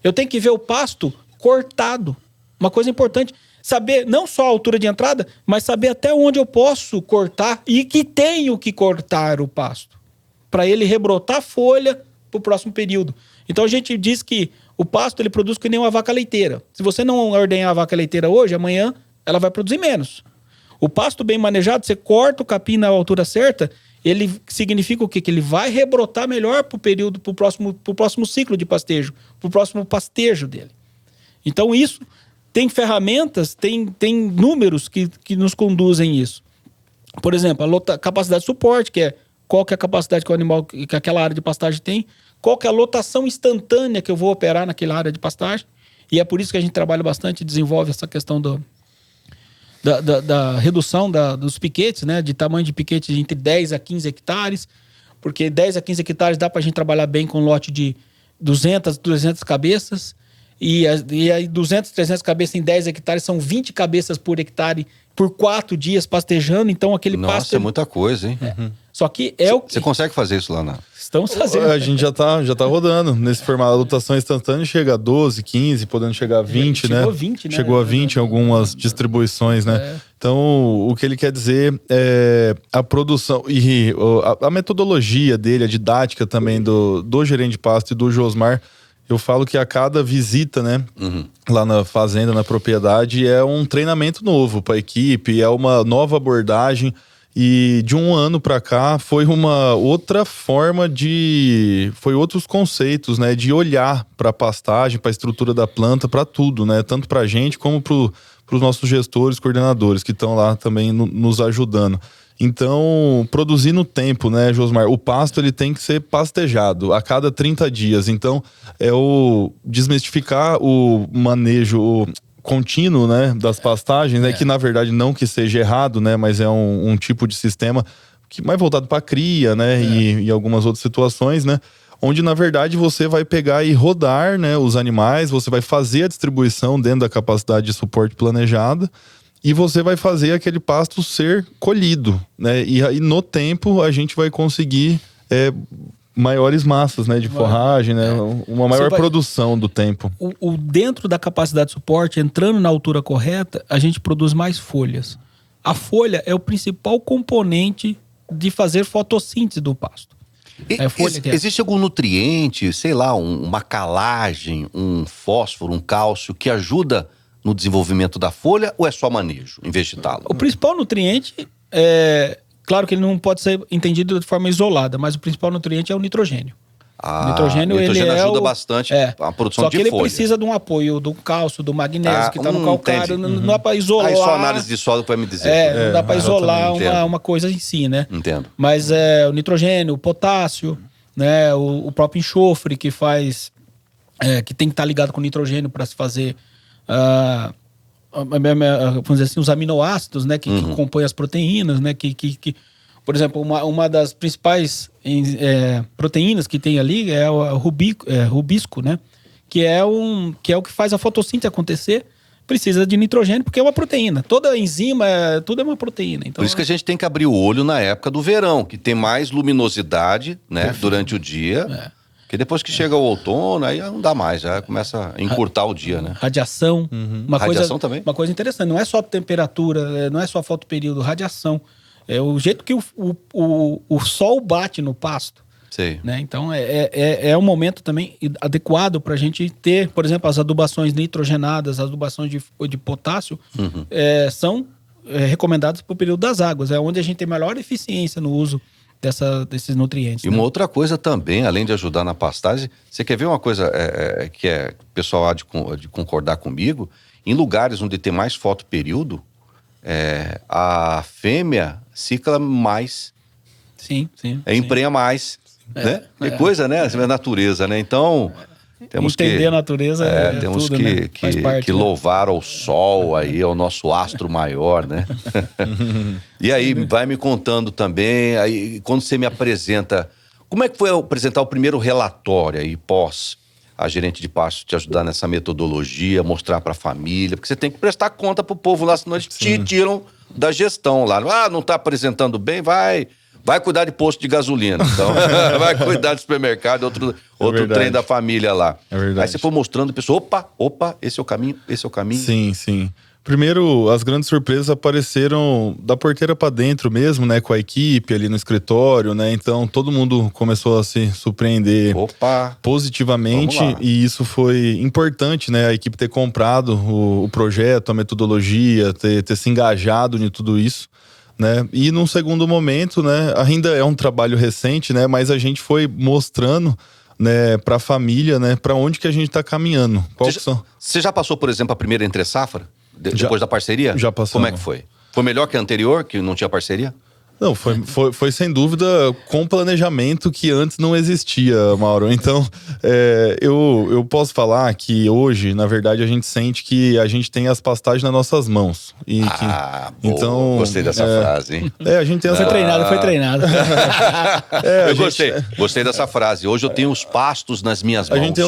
[SPEAKER 2] Eu tenho que ver o pasto cortado. Uma coisa importante, saber não só a altura de entrada, mas saber até onde eu posso cortar e que tenho que cortar o pasto, para ele rebrotar folha para o próximo período. Então a gente diz que o pasto ele produz que nem uma vaca leiteira. Se você não ordenhar a vaca leiteira hoje, amanhã ela vai produzir menos. O pasto bem manejado, você corta o capim na altura certa, ele significa o quê? Que ele vai rebrotar melhor para o período, para o próximo ciclo de pastejo, para o próximo pastejo dele. Então isso tem ferramentas, tem números que nos conduzem isso. Por exemplo, a capacidade de suporte, que é qual que é a capacidade que o animal, que aquela área de pastagem tem, qual que é a lotação instantânea que eu vou operar naquela área de pastagem. E é por isso que a gente trabalha bastante e desenvolve essa questão da redução dos piquetes, né? De tamanho de piquete de entre 10 a 15 hectares, porque 10 a 15 hectares dá para a gente trabalhar bem com um lote de 200, 300 cabeças, e aí 200, 300 cabeças em 10 hectares são 20 cabeças por hectare por 4 dias pastejando, então aquele pasto...
[SPEAKER 1] Nossa, é muita coisa, hein?
[SPEAKER 2] Uhum. Só que
[SPEAKER 1] Você consegue fazer isso lá na...
[SPEAKER 2] Estamos fazendo.
[SPEAKER 3] A gente já tá rodando. Nesse formato, a lotação instantânea chega a 12, 15, podendo chegar a 20, né?
[SPEAKER 2] Chegou a 20, né?
[SPEAKER 3] Chegou a 20 em algumas distribuições, né? Então, o que ele quer dizer é a produção e a metodologia dele, a didática também do gerente de pasto e do Josmar. Eu falo que a cada visita, né, lá na fazenda, na propriedade, é um treinamento novo para a equipe, é uma nova abordagem. E de um ano para cá foi uma outra forma foi outros conceitos, né, de olhar para a pastagem, para a estrutura da planta, para tudo, né, tanto para a gente como para os nossos gestores, coordenadores que estão lá também nos ajudando. Então, produzir no tempo, né, Josmar? O pasto ele tem que ser pastejado a cada 30 dias. Então, é o desmistificar o manejo contínuo, né, das pastagens, né, que na verdade não que seja errado, né, mas é um tipo de sistema que mais voltado para cria, né, e algumas outras situações, né, onde na verdade você vai pegar e rodar, né, os animais, você vai fazer a distribuição dentro da capacidade de suporte planejada. E você vai fazer aquele pasto ser colhido, né? E aí, no tempo, a gente vai conseguir maiores massas, né? De forragem, né? Uma maior produção do tempo.
[SPEAKER 2] Dentro da capacidade de suporte, entrando na altura correta, a gente produz mais folhas. A folha é o principal componente de fazer fotossíntese do pasto.
[SPEAKER 1] Existe algum nutriente, sei lá, uma calagem, um fósforo, um cálcio, que ajuda no desenvolvimento da folha, ou é só manejo, em vez de talo?
[SPEAKER 2] O principal nutriente claro que ele não pode ser entendido de forma isolada, mas o principal nutriente é o nitrogênio. O nitrogênio ele
[SPEAKER 1] ajuda bastante a produção de folha. Só que
[SPEAKER 2] ele precisa de um apoio do cálcio, do magnésio que está no calcário. Não dá para isolar.
[SPEAKER 1] Aí só análise de solo para me dizer.
[SPEAKER 2] Não dá para isolar uma coisa em si, né?
[SPEAKER 1] Entendo.
[SPEAKER 2] Mas o nitrogênio, o potássio, né? O próprio enxofre que faz... que tem que estar ligado com o nitrogênio para se fazer... vamos dizer assim, os aminoácidos, né, que compõem as proteínas, né, que por exemplo, uma das principais proteínas que tem ali é o rubisco, né, que é o que faz a fotossíntese acontecer precisa de nitrogênio porque é uma proteína. Toda enzima, tudo é uma proteína. Então,
[SPEAKER 1] por isso que a gente tem que abrir o olho na época do verão, que tem mais luminosidade, né, durante o dia. Porque depois que chega o outono, aí não dá mais, já começa a encurtar o dia, né?
[SPEAKER 2] Radiação.
[SPEAKER 1] Radiação também.
[SPEAKER 2] Uma coisa interessante, não é só temperatura, não é só fotoperíodo, radiação. É o jeito que o sol bate no pasto.
[SPEAKER 1] Sei.
[SPEAKER 2] Né? Então, é um momento também adequado para a gente ter, por exemplo, as adubações nitrogenadas, as adubações de potássio, são recomendadas para o período das águas. É onde a gente tem maior eficiência no uso desses nutrientes.
[SPEAKER 1] E uma outra coisa também, além de ajudar na pastagem, você quer ver uma coisa que o pessoal há de concordar comigo? Em lugares onde tem mais fotoperíodo, a fêmea cicla mais.
[SPEAKER 2] Sim.
[SPEAKER 1] Emprenha mais. Né? Que coisa, né? A natureza, né? Então, temos
[SPEAKER 2] entender a natureza
[SPEAKER 1] temos
[SPEAKER 2] tudo, né?
[SPEAKER 1] que louvar ao sol aí, ao nosso astro maior, né? E aí, vai me contando também, aí, quando você me apresenta, como é que foi apresentar o primeiro relatório aí, pós a gerente de pasto te ajudar nessa metodologia, mostrar para a família, porque você tem que prestar conta pro povo lá, senão eles te tiram da gestão lá. Ah, não tá apresentando bem, vai cuidar de posto de gasolina, então vai cuidar de supermercado, outro trem da família lá.
[SPEAKER 3] É verdade.
[SPEAKER 1] Aí você foi mostrando a pessoa, opa, esse é o caminho.
[SPEAKER 3] Sim. Primeiro, as grandes surpresas apareceram da porteira para dentro mesmo, né, com a equipe ali no escritório, né, então todo mundo começou a se surpreender positivamente e isso foi importante, né, a equipe ter comprado o projeto, a metodologia, ter se engajado em tudo isso. Né? E num segundo momento, né, ainda é um trabalho recente, né, mas a gente foi mostrando, né, para a família, né, para onde que a gente está caminhando.
[SPEAKER 1] Você já passou, por exemplo, a primeira entre-safra? Depois da parceria?
[SPEAKER 3] Já passou.
[SPEAKER 1] Como é que foi? Foi melhor que a anterior, que não tinha parceria?
[SPEAKER 3] Não, foi sem dúvida com planejamento que antes não existia, Mauro. Então, eu posso falar que hoje, na verdade, a gente sente que a gente tem as pastagens nas nossas mãos. Então,
[SPEAKER 1] gostei dessa frase, hein?
[SPEAKER 3] A gente tem
[SPEAKER 2] Foi treinado.
[SPEAKER 1] Gostei dessa frase. Hoje eu tenho os pastos nas minhas mãos.
[SPEAKER 3] A gente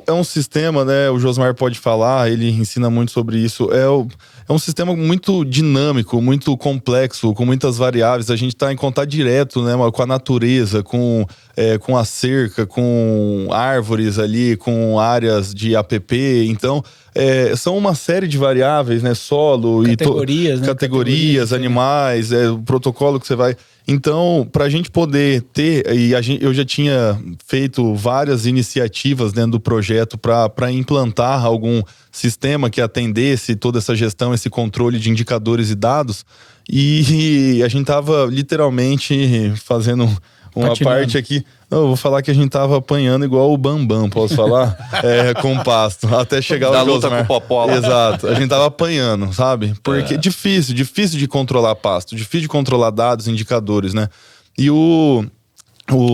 [SPEAKER 3] é um sistema, né? O Josmar pode falar, ele ensina muito sobre isso. É um sistema muito dinâmico, muito complexo, com muitas variáveis. A gente está em contato direto, né, com a natureza, com a cerca, com árvores ali, com áreas de APP. Então, são uma série de variáveis, né? Solo, categorias, animais, o protocolo que você vai... Então, para a gente poder ter, eu já tinha feito várias iniciativas dentro do projeto para implantar algum sistema que atendesse toda essa gestão, esse controle de indicadores e dados, e a gente estava literalmente fazendo uma parte aqui. Eu vou falar que a gente tava apanhando igual o Bambam, posso falar? Com pasto, até chegar o Josmar.
[SPEAKER 1] Da luta com o Popola.
[SPEAKER 3] Exato, a gente tava apanhando, sabe? Porque difícil de controlar pasto, difícil de controlar dados, indicadores, né? E o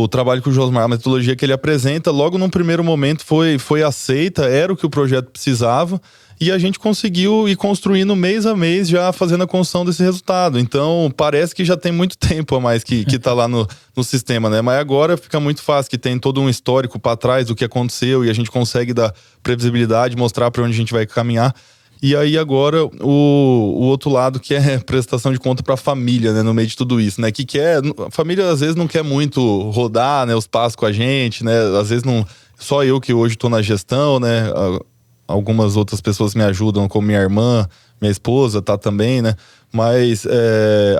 [SPEAKER 3] trabalho que o Josmar, a metodologia que ele apresenta, logo num primeiro momento foi aceita, era o que o projeto precisava, e a gente conseguiu ir construindo mês a mês, já fazendo a construção desse resultado. Então, parece que já tem muito tempo a mais que tá lá no sistema, né? Mas agora fica muito fácil, que tem todo um histórico para trás do que aconteceu, e a gente consegue dar previsibilidade, mostrar para onde a gente vai caminhar. E aí agora o outro lado, que é prestação de conta para a família, né, no meio de tudo isso, né, a família às vezes não quer muito rodar, né, os passos com a gente, né, às vezes não, só eu que hoje estou na gestão, né, algumas outras pessoas me ajudam, como minha irmã, minha esposa tá também, né, mas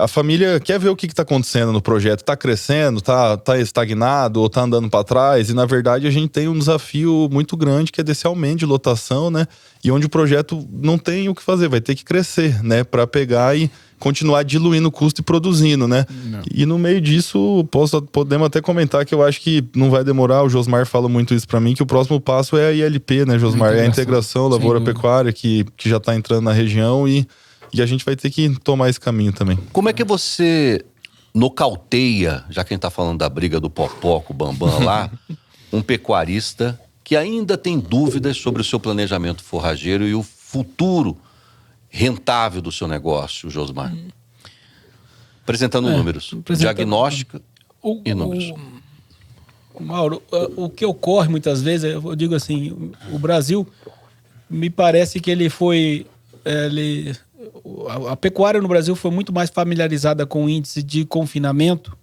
[SPEAKER 3] a família quer ver o que tá acontecendo no projeto, tá crescendo, tá estagnado ou tá andando para trás, e na verdade a gente tem um desafio muito grande, que é desse aumento de lotação, né, e onde o projeto não tem o que fazer, vai ter que crescer, né, para pegar e continuar diluindo o custo e produzindo, né. Não. E no meio disso, podemos até comentar que eu acho que não vai demorar, o Josmar fala muito isso para mim, que o próximo passo é a ILP, né, Josmar, é a integração lavoura-pecuária que já tá entrando na região, e a gente vai ter que tomar esse caminho também.
[SPEAKER 1] Como é que você nocauteia, já que a gente tá falando da briga do Popó com o Bambam lá, um pecuarista que ainda tem dúvidas sobre o seu planejamento forrageiro e o futuro rentável do seu negócio, Josmar? Apresentando números. Diagnóstica e números.
[SPEAKER 2] Mauro, o que ocorre muitas vezes, eu digo assim, o Brasil, me parece que ele foi a pecuária no Brasil foi muito mais familiarizada com o índice de confinamento,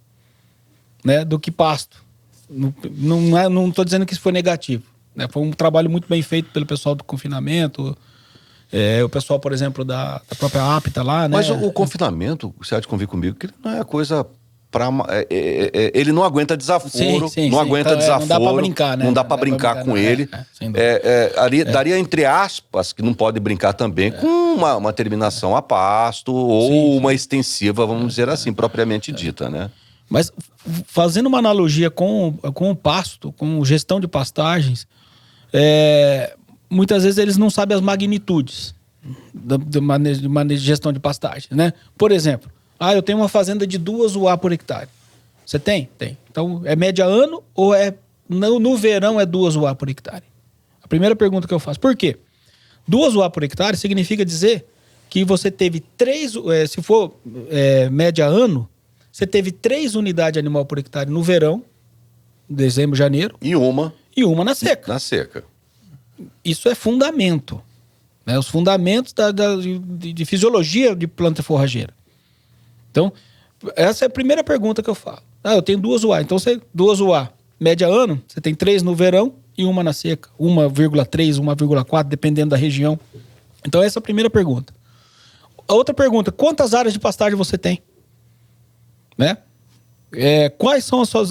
[SPEAKER 2] né, do que pasto. Não estou dizendo que isso foi negativo, né? Foi um trabalho muito bem feito pelo pessoal do confinamento, o pessoal, por exemplo, da própria APTA lá, né?
[SPEAKER 1] Mas o confinamento, você há de convir comigo, que não é coisa para... ele não aguenta desaforo, não aguenta desaforo. Não
[SPEAKER 2] dá para brincar, né?
[SPEAKER 1] Não dá para brincar com ele. Daria, entre aspas, que não pode brincar também com uma terminação a pasto ou uma extensiva, vamos dizer assim, propriamente dita, né?
[SPEAKER 2] Mas fazendo uma analogia com o pasto, com gestão de pastagens, muitas vezes eles não sabem as magnitudes de gestão de pastagens, né? Por exemplo, eu tenho uma fazenda de 2 UA por hectare. Você tem? Tem. Então, é média ano ou no verão é 2 UA por hectare? A primeira pergunta que eu faço. Por quê? 2 UA por hectare significa dizer que você teve 3, se for média ano, você teve 3 unidades animal por hectare no verão, dezembro, janeiro.
[SPEAKER 1] E uma
[SPEAKER 2] na seca.
[SPEAKER 1] Na seca.
[SPEAKER 2] Isso é fundamento, né? Os fundamentos de fisiologia de planta forrageira. Então, essa é a primeira pergunta que eu falo. Eu tenho 2 UA. Então, 2 UA, média ano, você tem 3 no verão e uma na seca. 1,3, 1,4, dependendo da região. Então, essa é a primeira pergunta. A outra pergunta, quantas áreas de pastagem você tem? Né? Quais são as suas...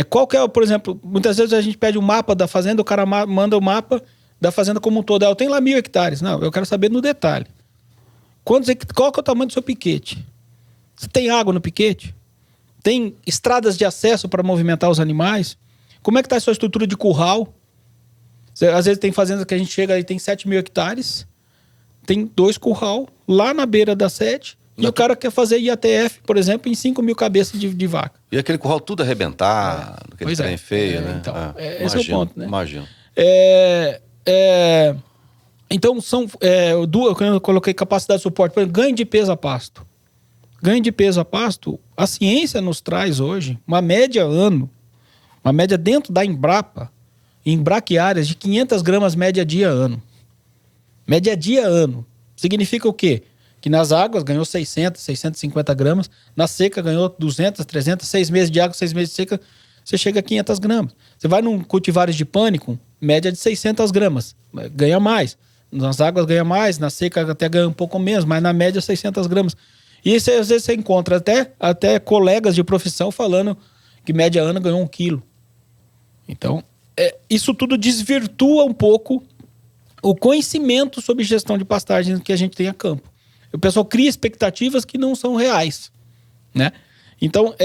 [SPEAKER 2] qual que é, por exemplo, muitas vezes a gente pede um mapa da fazenda, o cara manda o mapa da fazenda como um todo. Eu tenho lá 1.000 hectares. Não, eu quero saber no detalhe. Qual que é o tamanho do seu piquete? Você tem água no piquete? Tem estradas de acesso para movimentar os animais? Como é que está a sua estrutura de curral? Às vezes tem fazendas que a gente chega e tem 7.000 hectares, tem 2 curral lá na beira da sede. E o cara quer fazer IATF, por exemplo, em 5.000 cabeças de vaca.
[SPEAKER 1] E aquele curral tudo arrebentado, aquele trem feio, né?
[SPEAKER 2] Então, esse é o ponto, né?
[SPEAKER 1] Imagino.
[SPEAKER 2] Então, quando eu coloquei capacidade de suporte, por exemplo, ganho de peso a pasto. Ganho de peso a pasto, a ciência nos traz hoje uma média ano, uma média dentro da Embrapa, em braquiárias, de 500 gramas média dia ano. Média dia ano. Significa o quê? Que nas águas ganhou 600, 650 gramas, na seca ganhou 200, 300, 6 meses de água, 6 meses de seca, você chega a 500 gramas. Você vai num cultivares de pânico, média de 600 gramas, ganha mais. Nas águas ganha mais, na seca até ganha um pouco menos, mas na média 600 gramas. E isso, às vezes você encontra até colegas de profissão falando que média ano ganhou 1 quilo. Então, isso tudo desvirtua um pouco o conhecimento sobre gestão de pastagem que a gente tem a campo. O pessoal cria expectativas que não são reais, né? Então,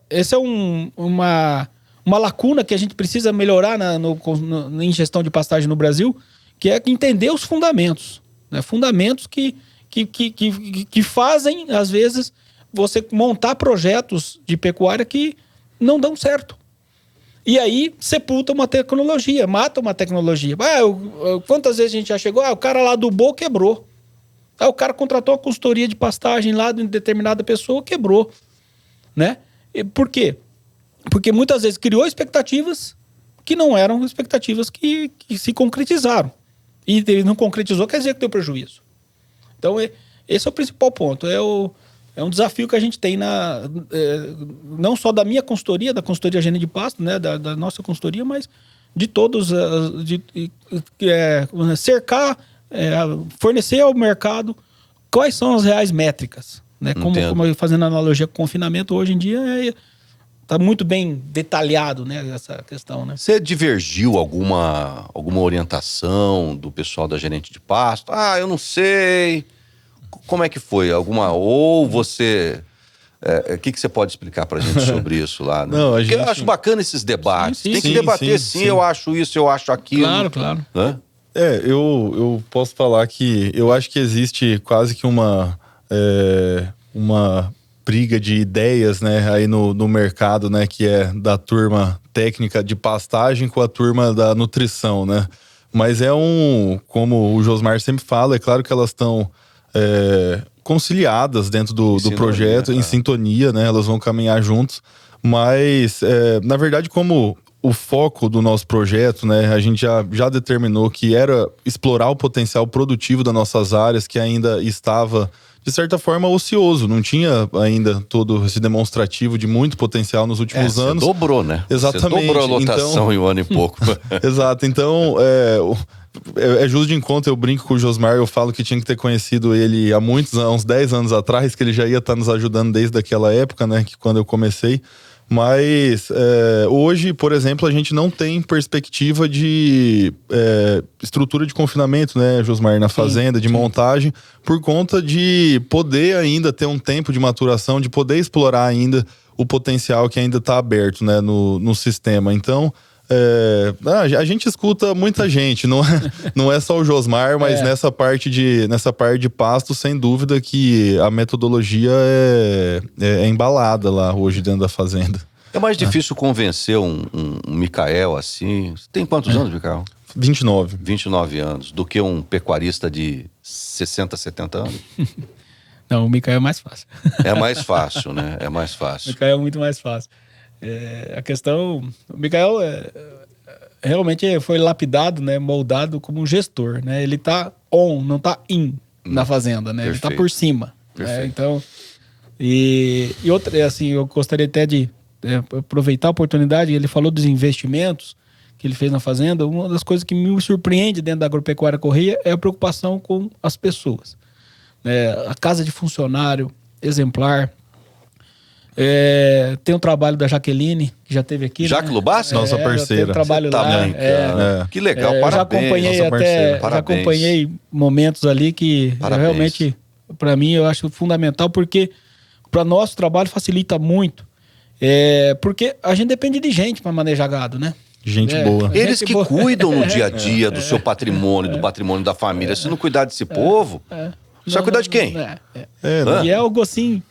[SPEAKER 2] essa é uma lacuna que a gente precisa melhorar em gestão de pastagem no Brasil, que é entender os fundamentos, né? Fundamentos que fazem, às vezes, você montar projetos de pecuária que não dão certo. E aí, sepulta uma tecnologia, mata uma tecnologia. Quantas vezes a gente já chegou? O cara lá adubou, quebrou. O cara contratou uma consultoria de pastagem lá de determinada pessoa, quebrou, né? Por quê? Porque muitas vezes criou expectativas que não eram expectativas que se concretizaram. E ele não concretizou, quer dizer que deu prejuízo. Então, esse é o principal ponto. É um desafio que a gente tem não só da minha consultoria, da consultoria Gênero de Pasto, né? Da nossa consultoria, mas de todos, cercar, fornecer ao mercado quais são as reais métricas, né? Como fazendo analogia com o confinamento, hoje em dia está muito bem detalhado, né, essa questão, né?
[SPEAKER 1] Você divergiu alguma orientação do pessoal da Gerente de Pasto? Eu não sei. Como é que foi? Ou você... O que você pode explicar pra gente sobre isso lá? Né?
[SPEAKER 3] Não,
[SPEAKER 1] Porque eu acho bacana esses debates. Tem que debater, sim, eu acho isso, eu acho aquilo.
[SPEAKER 2] Claro.
[SPEAKER 1] Hã?
[SPEAKER 3] Eu posso falar que eu acho que existe quase que uma briga de ideias, né, aí no mercado, né, que é da turma técnica de pastagem com a turma da nutrição, né? Mas como o Josmar sempre fala, é claro que elas estão conciliadas dentro do projeto, em sintonia, né? Elas vão caminhar juntos, mas na verdade, como o foco do nosso projeto, né? A gente já determinou que era explorar o potencial produtivo das nossas áreas, que ainda estava, de certa forma, ocioso. Não tinha ainda todo esse demonstrativo de muito potencial nos últimos anos.
[SPEAKER 1] Você dobrou, né?
[SPEAKER 3] Exatamente.
[SPEAKER 1] Você dobrou a lotação em um ano e pouco.
[SPEAKER 3] Exato. Então, é justo de encontro, eu brinco com o Josmar, eu falo que tinha que ter conhecido ele há uns 10 anos atrás, que ele já ia estar nos ajudando desde aquela época, né? Que quando eu comecei. Mas hoje, por exemplo, a gente não tem perspectiva de estrutura de confinamento, né, Josmar, na fazenda, de montagem, por conta de poder ainda ter um tempo de maturação, de poder explorar ainda o potencial que ainda está aberto, né, no sistema. Então, a gente escuta muita gente, não é só o Josmar, mas nessa parte de pasto, sem dúvida que a metodologia é embalada lá hoje dentro da fazenda.
[SPEAKER 1] É mais difícil convencer um Micael assim. Você tem quantos anos, Micael?
[SPEAKER 3] 29.
[SPEAKER 1] 29 anos, do que um pecuarista de 60, 70 anos?
[SPEAKER 2] Não, o Micael é mais fácil.
[SPEAKER 1] É mais fácil, né? É mais fácil.
[SPEAKER 2] O Micael é muito mais fácil. A questão... O Micael realmente foi lapidado, né, moldado como um gestor, né? Ele tá on, não tá in na fazenda, né?
[SPEAKER 1] Perfeito.
[SPEAKER 2] Ele tá por cima. Né? Então, e outra, assim, eu gostaria até de aproveitar a oportunidade. Ele falou dos investimentos que ele fez na fazenda. Uma das coisas que me surpreende dentro da Agropecuária Corrêa é a preocupação com as pessoas. A casa de funcionário exemplar. Tem o trabalho da Jaqueline, que já teve aqui.
[SPEAKER 1] Jaque Lubassi?
[SPEAKER 3] Nossa parceira.
[SPEAKER 2] Tem o trabalho lá.
[SPEAKER 1] Que legal, parabéns.
[SPEAKER 2] Já acompanhei momentos ali que realmente, para mim, eu acho fundamental, porque para nosso trabalho facilita muito. Porque a gente depende de gente para manejar gado, né?
[SPEAKER 3] Gente boa.
[SPEAKER 1] Eles que cuidam no dia a dia do seu patrimônio, do patrimônio da família. Se não cuidar desse povo, você vai cuidar de quem?
[SPEAKER 2] E é algo assim...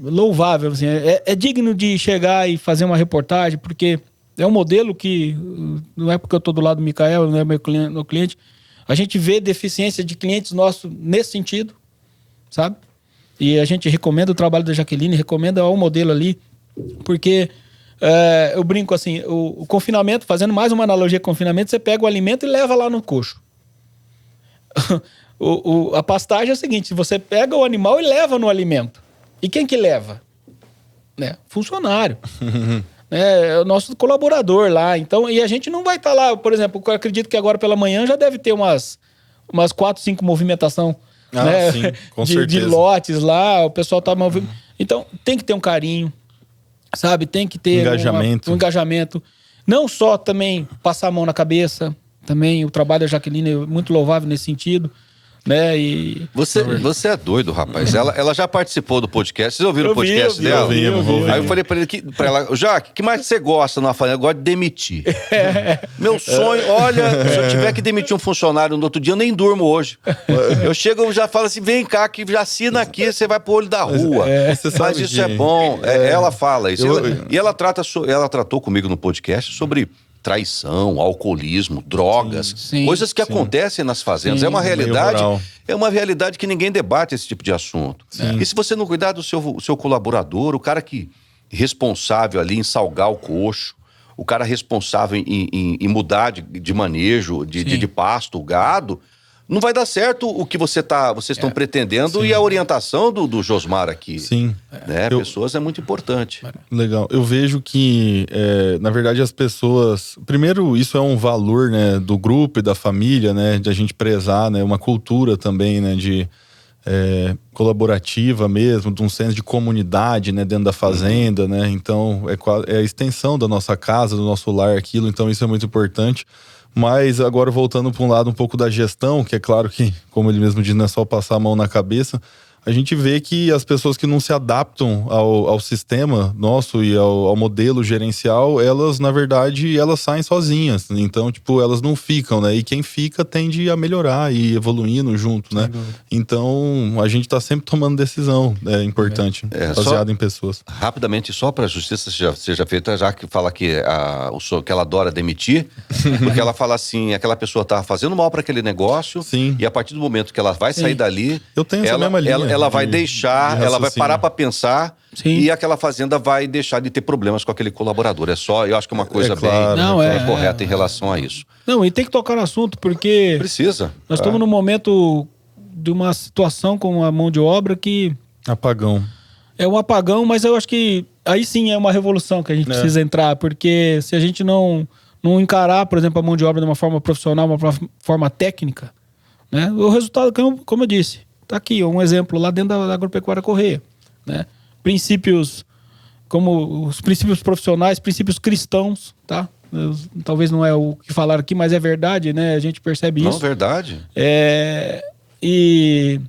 [SPEAKER 2] louvável, assim, é digno de chegar e fazer uma reportagem, porque é um modelo que, não é porque eu estou do lado do Micael, não é meu cliente, a gente vê deficiência de clientes nossos nesse sentido, sabe? E a gente recomenda o trabalho da Jaqueline, recomenda o modelo ali, porque eu brinco assim, o confinamento, fazendo mais uma analogia com confinamento, você pega o alimento e leva lá no coxo. A pastagem é o seguinte: você pega o animal e leva no alimento. E quem que leva? Funcionário. É o nosso colaborador lá. Então, e a gente não vai estar lá, por exemplo, eu acredito que agora pela manhã já deve ter umas 4, 5 movimentação
[SPEAKER 3] sim, com certeza.
[SPEAKER 2] De lotes lá, o pessoal tá movimentando. Então, tem que ter um carinho, sabe? Tem que ter um engajamento. Não só também passar a mão na cabeça, também o trabalho da Jaqueline é muito louvável nesse sentido. Né? E...
[SPEAKER 1] Você é doido, rapaz. Ela já participou do podcast. Vocês ouviram o podcast dela?
[SPEAKER 3] Eu vi.
[SPEAKER 1] Aí eu falei pra ela, Jaque, o que mais você gosta numa fazenda? Eu gosto de demitir. Meu sonho, olha, se eu tiver que demitir um funcionário no outro dia, eu nem durmo hoje. Eu chego e já falo assim, vem cá, que já assina aqui, você vai pro olho da rua. Mas isso é bom. Ela fala isso. E ela tratou comigo no podcast sobre traição, alcoolismo, drogas, coisas que acontecem nas fazendas. É uma realidade que ninguém debate esse tipo de assunto. E se você não cuidar do seu colaborador, o cara que responsável ali em salgar o coxo, o cara responsável em mudar de manejo, de pasto, o gado, não vai dar certo o que vocês estão pretendendo. E a orientação do Josmar aqui.
[SPEAKER 3] Sim.
[SPEAKER 1] Pessoas é muito importante.
[SPEAKER 3] Legal. Eu vejo que, na verdade, as pessoas... Primeiro, isso é um valor, né, do grupo e da família, né, de a gente prezar, né, uma cultura também, né, de colaborativa mesmo, de um senso de comunidade, né, dentro da fazenda, né. Então, é a extensão da nossa casa, do nosso lar, aquilo. Então, isso é muito importante. Mas agora voltando para um lado um pouco da gestão, que é claro que, como ele mesmo diz, não é só passar a mão na cabeça, a gente vê que as pessoas que não se adaptam ao sistema nosso e ao modelo gerencial, elas, na verdade, elas saem sozinhas. Então, tipo, elas não ficam, né? E quem fica tende a melhorar e evoluindo junto, né? Então, a gente tá sempre tomando decisão, importante, baseado em pessoas.
[SPEAKER 1] Rapidamente, só para a justiça seja feita, já que fala que ela adora demitir, porque ela fala assim, aquela pessoa tá fazendo mal para aquele negócio, e a partir do momento que ela vai sair dali...
[SPEAKER 3] Eu tenho essa mesma linha.
[SPEAKER 1] ela vai deixar, ela vai parar para pensar.
[SPEAKER 2] Sim.
[SPEAKER 1] E aquela fazenda vai deixar de ter problemas com aquele colaborador. É só, eu acho que é uma coisa bem correta em relação a isso.
[SPEAKER 2] Não, e tem que tocar no assunto, porque...
[SPEAKER 1] Precisa.
[SPEAKER 2] Nós estamos num momento de uma situação com a mão de obra que...
[SPEAKER 3] Apagão.
[SPEAKER 2] É um apagão, mas eu acho que aí sim é uma revolução que a gente precisa entrar, porque se a gente não encarar, por exemplo, a mão de obra de uma forma profissional, uma forma técnica, né? O resultado, como eu disse, tá aqui, um exemplo lá dentro da Agropecuária Correia, né? Princípios, como os princípios profissionais, princípios cristãos, tá? Talvez não é o que falaram aqui, mas é verdade, né? A gente percebe isso.
[SPEAKER 1] Não, verdade.
[SPEAKER 2] E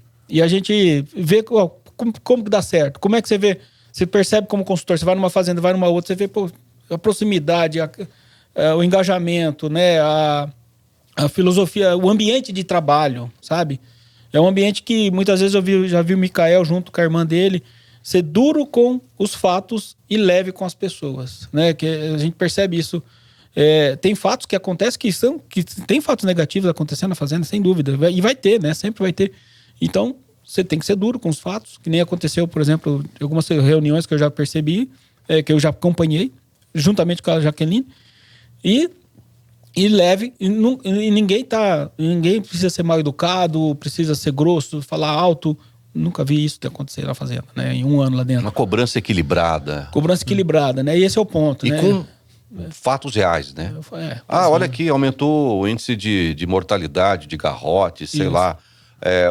[SPEAKER 2] a gente vê como que dá certo. Como é que você vê? Você percebe como consultor, você vai numa fazenda, vai numa outra, você vê a proximidade, o engajamento, né? A filosofia, o ambiente de trabalho, sabe? É um ambiente que muitas vezes já vi o Micael junto com a irmã dele ser duro com os fatos e leve com as pessoas, né? Que a gente percebe isso. Tem fatos que acontecem que tem fatos negativos acontecendo na fazenda, sem dúvida. E vai ter, né? Sempre vai ter. Então, você tem que ser duro com os fatos, que nem aconteceu, por exemplo, em algumas reuniões que eu já percebi, que eu já acompanhei, juntamente com a Jaqueline, e leve, e ninguém precisa ser mal educado, precisa ser grosso, falar alto. Nunca vi isso acontecer na fazenda, né? Em um ano lá dentro.
[SPEAKER 1] Uma cobrança equilibrada.
[SPEAKER 2] Cobrança equilibrada, né? E esse é o ponto,
[SPEAKER 1] e
[SPEAKER 2] né?
[SPEAKER 1] Com fatos reais, né? Olha aqui, aumentou o índice de mortalidade, de garrotes, sei lá.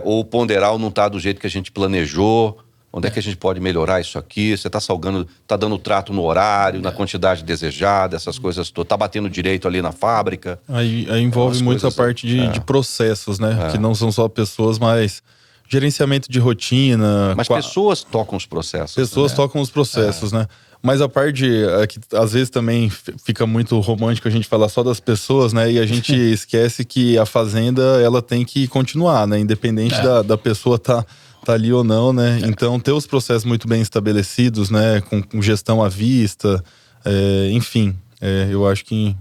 [SPEAKER 1] Ou o ponderal não está do jeito que a gente planejou. Onde é que a gente pode melhorar isso aqui? Você está salgando, está dando trato no horário, na quantidade desejada, essas coisas todas. Está batendo direito ali na fábrica.
[SPEAKER 3] Aí envolve muito a parte de processos, né? Que não são só pessoas, mas gerenciamento de rotina.
[SPEAKER 1] Mas pessoas tocam os processos.
[SPEAKER 3] Pessoas tocam os processos, né? Mas a parte que às vezes também fica muito romântico a gente falar só das pessoas, né? E a gente esquece que a fazenda, ela tem que continuar, né? Independente da pessoa tá ali ou não, né? Então, ter os processos muito bem estabelecidos, né? Com gestão à vista, enfim, eu acho que...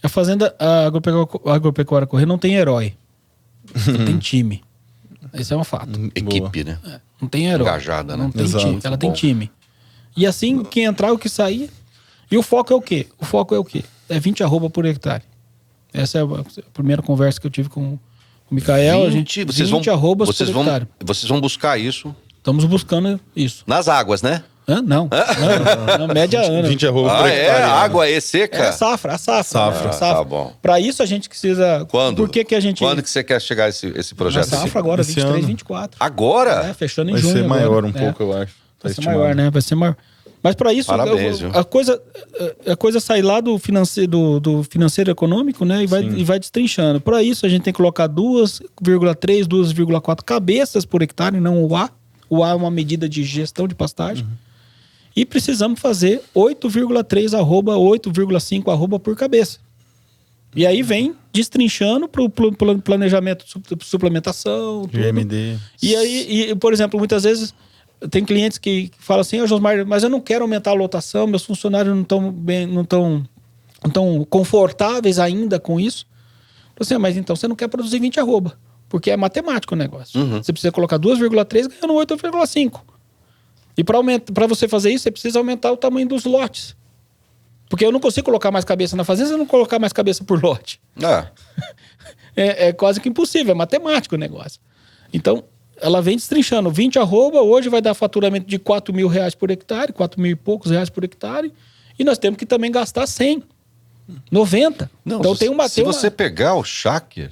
[SPEAKER 2] A fazenda, a Agropecuária Correia não tem herói. Não tem time. Esse é um fato.
[SPEAKER 1] Equipe, né?
[SPEAKER 2] Não tem herói.
[SPEAKER 1] Engajada, né?
[SPEAKER 2] Não tem time. Ela tem time. E assim, quem entrar, o que sair. E o foco é o quê? O foco é o quê? É 20 arroba por hectare. Essa é a primeira conversa que eu tive com o Micael. 20 arrobas por hectare.
[SPEAKER 1] Vocês vão buscar isso?
[SPEAKER 2] Estamos buscando isso.
[SPEAKER 1] Nas águas, né?
[SPEAKER 2] Não. Na média ano.
[SPEAKER 3] 20 arroba por hectare.
[SPEAKER 1] Água seca?
[SPEAKER 2] É a safra.
[SPEAKER 1] Tá bom.
[SPEAKER 2] Para isso a gente precisa...
[SPEAKER 1] Quando?
[SPEAKER 2] Quando
[SPEAKER 1] que você quer chegar esse projeto?
[SPEAKER 2] Na safra agora, 23, 24.
[SPEAKER 1] Agora?
[SPEAKER 2] Fechando em junho.
[SPEAKER 3] Vai ser maior
[SPEAKER 2] agora.
[SPEAKER 3] pouco, eu acho.
[SPEAKER 2] Vai ser maior, né? Vai ser maior. Mas para isso,
[SPEAKER 1] parabéns,
[SPEAKER 2] a coisa sai lá do financeiro econômico, né? E vai destrinchando. Para isso, a gente tem que colocar 2,3, 2,4 cabeças por hectare, não o A. O A é uma medida de gestão de pastagem. E precisamos fazer 8,3 arroba, 8,5 arroba por cabeça. E aí vem destrinchando para o planejamento de suplementação.
[SPEAKER 3] GMD.
[SPEAKER 2] E aí, por exemplo, muitas vezes... Tem clientes que falam assim, Josmar, mas eu não quero aumentar a lotação, meus funcionários não estão confortáveis ainda com isso. Assim, mas então você não quer produzir 20 arroba, porque é matemático o negócio. Você precisa colocar 2,3 ganhando 8,5. E para você fazer isso, você precisa aumentar o tamanho dos lotes. Porque eu não consigo colocar mais cabeça na fazenda se eu não colocar mais cabeça por lote. É quase que impossível, é matemático o negócio. Então, ela vem destrinchando. 20 arroba, hoje vai dar faturamento de R$4.000 por hectare, 4 mil e poucos reais por hectare. E nós temos que também gastar 100, 90.
[SPEAKER 1] Não,
[SPEAKER 2] então
[SPEAKER 1] se você pegar o Shaker,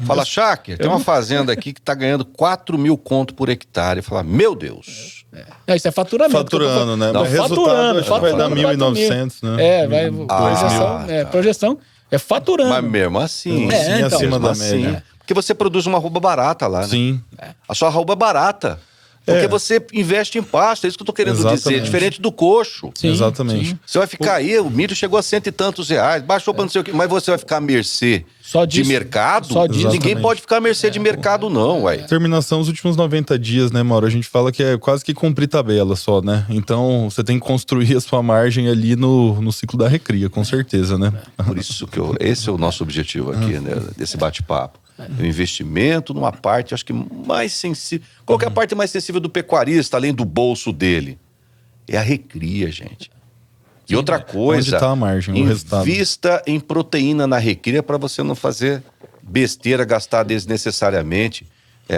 [SPEAKER 1] fala, Shaker, tem uma fazenda aqui que está ganhando 4 mil conto por hectare. Fala, meu Deus.
[SPEAKER 2] Isso é faturamento.
[SPEAKER 3] Faturando, né?
[SPEAKER 2] Não,
[SPEAKER 3] Mas resultado acho que vai dar 1.900, né?
[SPEAKER 2] Vai, projeção é faturando.
[SPEAKER 1] Mas mesmo assim.
[SPEAKER 3] Então, acima da média.
[SPEAKER 1] Porque você produz uma arroba barata lá, né?
[SPEAKER 3] Sim.
[SPEAKER 1] A sua arroba é barata. Porque você investe em pasto, é isso que eu tô querendo dizer. Diferente do coxo.
[SPEAKER 3] Sim, exatamente.
[SPEAKER 1] Sim. Você vai ficar aí, o milho chegou a R$100 e tantos, baixou para não sei o quê, mas você vai ficar à mercê de mercado? Ninguém pode ficar à mercê de mercado, não, ué.
[SPEAKER 3] Terminação os últimos 90 dias, né, Mauro? A gente fala que é quase que cumprir tabela só, né? Então, você tem que construir a sua margem ali no ciclo da recria, com certeza, né?
[SPEAKER 1] Por isso que esse é o nosso objetivo aqui, né? Desse bate-papo. O investimento numa parte, acho que mais sensível. Qual que é a parte mais sensível do pecuarista, além do bolso dele? É a recria, gente. E
[SPEAKER 3] Sim,
[SPEAKER 1] outra coisa,
[SPEAKER 3] onde tá a margem, o resultado.
[SPEAKER 1] Invista em proteína na recria para você não fazer besteira, gastar desnecessariamente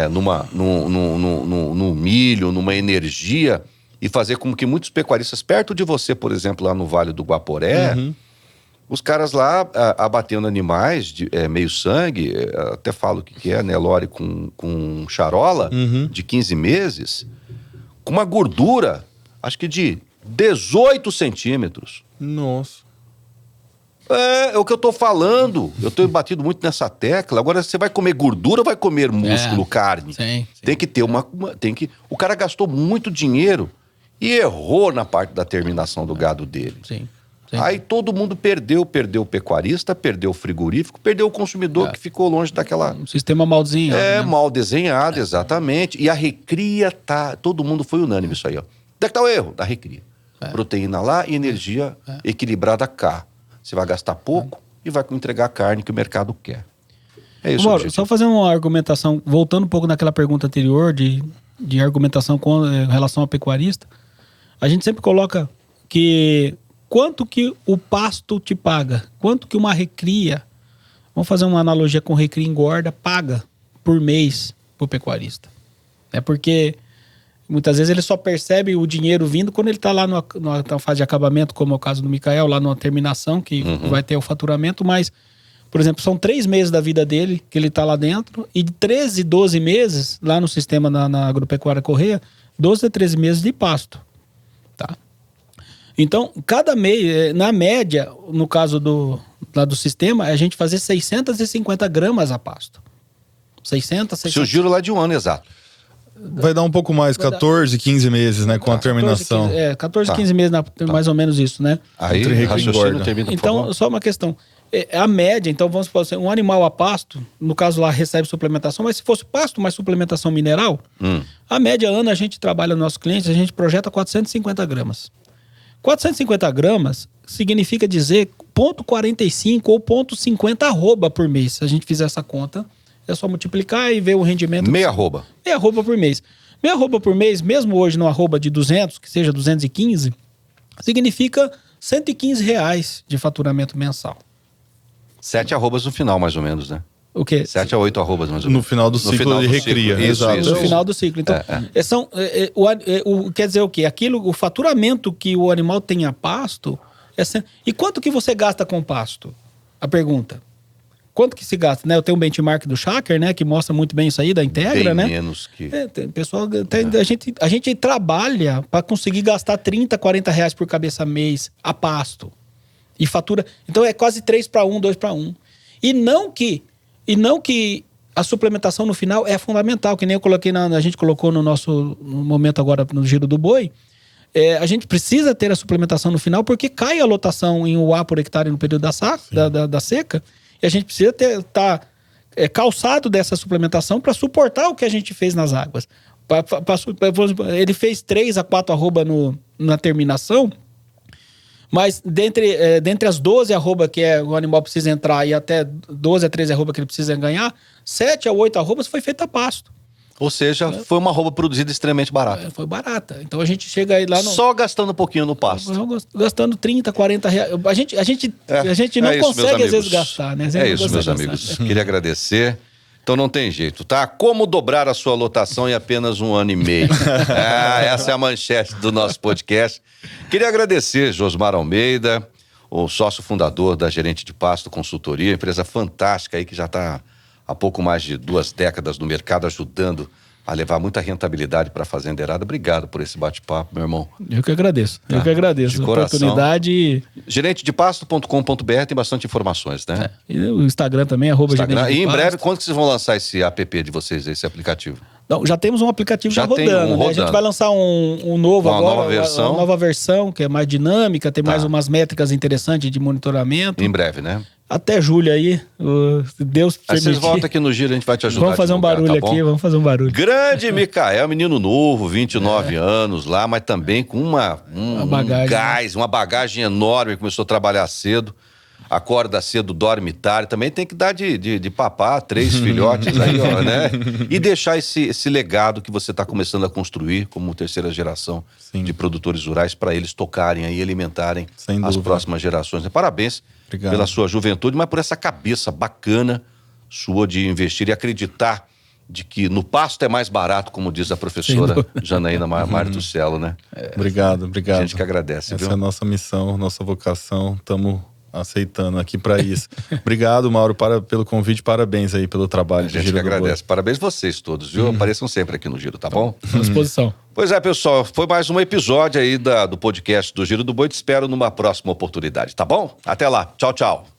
[SPEAKER 1] no milho, numa energia, e fazer com que muitos pecuaristas perto de você, por exemplo, lá no Vale do Guaporé, os caras lá abatendo animais de meio sangue, até falo que é Nelore com charola, de 15 meses, com uma gordura, acho que de 18 centímetros.
[SPEAKER 3] Nossa.
[SPEAKER 1] É o que eu tô falando. Eu tô batido muito nessa tecla. Agora, você vai comer gordura ou vai comer músculo, carne?
[SPEAKER 2] Sim.
[SPEAKER 1] Tem que ter O cara gastou muito dinheiro e errou na parte da terminação do gado dele.
[SPEAKER 2] Sim.
[SPEAKER 1] Aí todo mundo perdeu o pecuarista, perdeu o frigorífico, perdeu o consumidor que ficou longe daquela...
[SPEAKER 2] Um sistema mal desenhado.
[SPEAKER 1] mal desenhado, exatamente. E a recria todo mundo foi unânime isso aí, ó. Onde é que tá o erro? Da recria. Proteína lá e energia equilibrada cá. Você vai gastar pouco e vai entregar a carne que o mercado quer. É isso.
[SPEAKER 2] Mauro, só fazer uma argumentação, voltando um pouco naquela pergunta anterior de argumentação com relação ao pecuarista, a gente sempre coloca que quanto que o pasto te paga, quanto que uma recria, vamos fazer uma analogia com recria engorda, paga por mês pro pecuarista. É porque muitas vezes ele só percebe o dinheiro vindo quando ele está lá na fase de acabamento, como é o caso do Micael, lá numa terminação, que vai ter o faturamento, mas, por exemplo, são 3 meses da vida dele que ele está lá dentro, e de 13, 12 meses, lá no sistema na Agropecuária Correia, 12 a 13 meses de pasto. Tá? Então, cada mês, na média, no caso do sistema, é a gente fazer 650 gramas a pasto. 600.
[SPEAKER 1] Se o giro lá de um ano, exato.
[SPEAKER 3] Vai dar um pouco mais, 14, 15 meses, né? Com a terminação.
[SPEAKER 2] 14, 15 meses, mais ou menos isso, né?
[SPEAKER 1] Aí, raciocínio termina,
[SPEAKER 2] então, só uma questão. A média, então, vamos supor, um animal a pasto, no caso lá, recebe suplementação, mas se fosse pasto mais suplementação mineral, a média ano a gente trabalha no nosso cliente, a gente projeta 450 gramas. 450 gramas significa dizer 0,45 ou 0,50 arroba por mês. Se a gente fizer essa conta, é só multiplicar e ver o rendimento.
[SPEAKER 1] Meia arroba.
[SPEAKER 2] Meia arroba por mês. Meia arroba por mês, mesmo hoje no arroba de 200, que seja 215, significa R$115 de faturamento mensal.
[SPEAKER 1] 7 arrobas no final, mais ou menos, né?
[SPEAKER 2] O quê?
[SPEAKER 1] 7 a 8 arrobas, mais ou menos.
[SPEAKER 3] No final do ciclo de recria.
[SPEAKER 2] Exato. No final do ciclo. Então, quer dizer o quê? O faturamento que o animal tem a pasto... E quanto que você gasta com pasto? A pergunta. Quanto que se gasta? Né? Eu tenho um benchmark do Shaker, né? Que mostra muito bem isso aí, da Integra, né?
[SPEAKER 1] Menos que...
[SPEAKER 2] pessoal, a gente trabalha para conseguir gastar R$30, R$40 por cabeça mês a pasto. E fatura... Então é quase 3-1, 2-1. E não que a suplementação no final é fundamental, que nem eu coloquei a gente colocou no nosso momento agora no Giro do Boi. A gente precisa ter a suplementação no final porque cai a lotação em UA por hectare no período da seca, e a gente precisa estar calçado dessa suplementação para suportar o que a gente fez nas águas. Ele fez 3 a 4 arroba na terminação, mas dentre as 12 arroba que o animal precisa entrar e até 12 a 13 arroba que ele precisa ganhar, 7 a 8 arrobas foi feita a pasto.
[SPEAKER 1] Ou seja, foi uma arroba produzida extremamente barata.
[SPEAKER 2] Foi barata. Então a gente chega aí lá
[SPEAKER 1] só gastando um pouquinho no pasto.
[SPEAKER 2] Gastando 30, 40 reais. A gente não consegue às vezes gastar, né?
[SPEAKER 1] É isso, meus amigos. Queria agradecer. Então não tem jeito, tá? Como dobrar a sua lotação em apenas 1 ano e meio? Essa é a manchete do nosso podcast. Queria agradecer Josmar Almeida, o sócio fundador da Gerente de Pasto Consultoria, empresa fantástica aí que já está há pouco mais de 2 décadas no mercado, ajudando a levar muita rentabilidade para a fazendeirada. Obrigado por esse bate-papo, meu irmão.
[SPEAKER 2] Eu que agradeço. Eu que agradeço.
[SPEAKER 1] De coração.
[SPEAKER 2] Oportunidade.
[SPEAKER 1] Gerentedepasto.com.br tem bastante informações, né?
[SPEAKER 2] E o Instagram também, @gerente.
[SPEAKER 1] E em breve, quando que vocês vão lançar esse app de vocês, esse aplicativo?
[SPEAKER 2] Não, já temos um aplicativo já rodando, né? A gente vai lançar um novo agora, uma nova versão, que é mais dinâmica, tem mais umas métricas interessantes de monitoramento.
[SPEAKER 1] Em breve, né?
[SPEAKER 2] Até julho aí, se Deus permitir.
[SPEAKER 1] Vocês voltam aqui no Giro, a gente vai te ajudar.
[SPEAKER 2] Vamos fazer um barulho aqui, vamos fazer um barulho.
[SPEAKER 1] Grande Micael, menino novo, 29 anos lá, mas também com um gás, uma bagagem enorme, começou a trabalhar cedo. acorda cedo, dorme tarde, também tem que dar de papar 3 filhotes aí, ó, né? E deixar esse legado que você está começando a construir como terceira geração de produtores rurais para eles tocarem aí, alimentarem as próximas gerações. Parabéns pela sua juventude, mas por essa cabeça bacana sua de investir e acreditar de que no pasto é mais barato, como diz a professora Janaína Martuscello, né?
[SPEAKER 3] Obrigado.
[SPEAKER 1] A gente que agradece,
[SPEAKER 3] Essa é a nossa missão, nossa vocação, estamos aceitando aqui para isso. Obrigado, Mauro, pelo convite, parabéns aí pelo trabalho.
[SPEAKER 1] A gente que agradece. Parabéns vocês todos, viu? Apareçam sempre aqui no Giro, tá bom?
[SPEAKER 2] À disposição.
[SPEAKER 1] Pois é, pessoal, foi mais um episódio aí do podcast do Giro do Boi. Te espero numa próxima oportunidade, tá bom? Até lá. Tchau, tchau.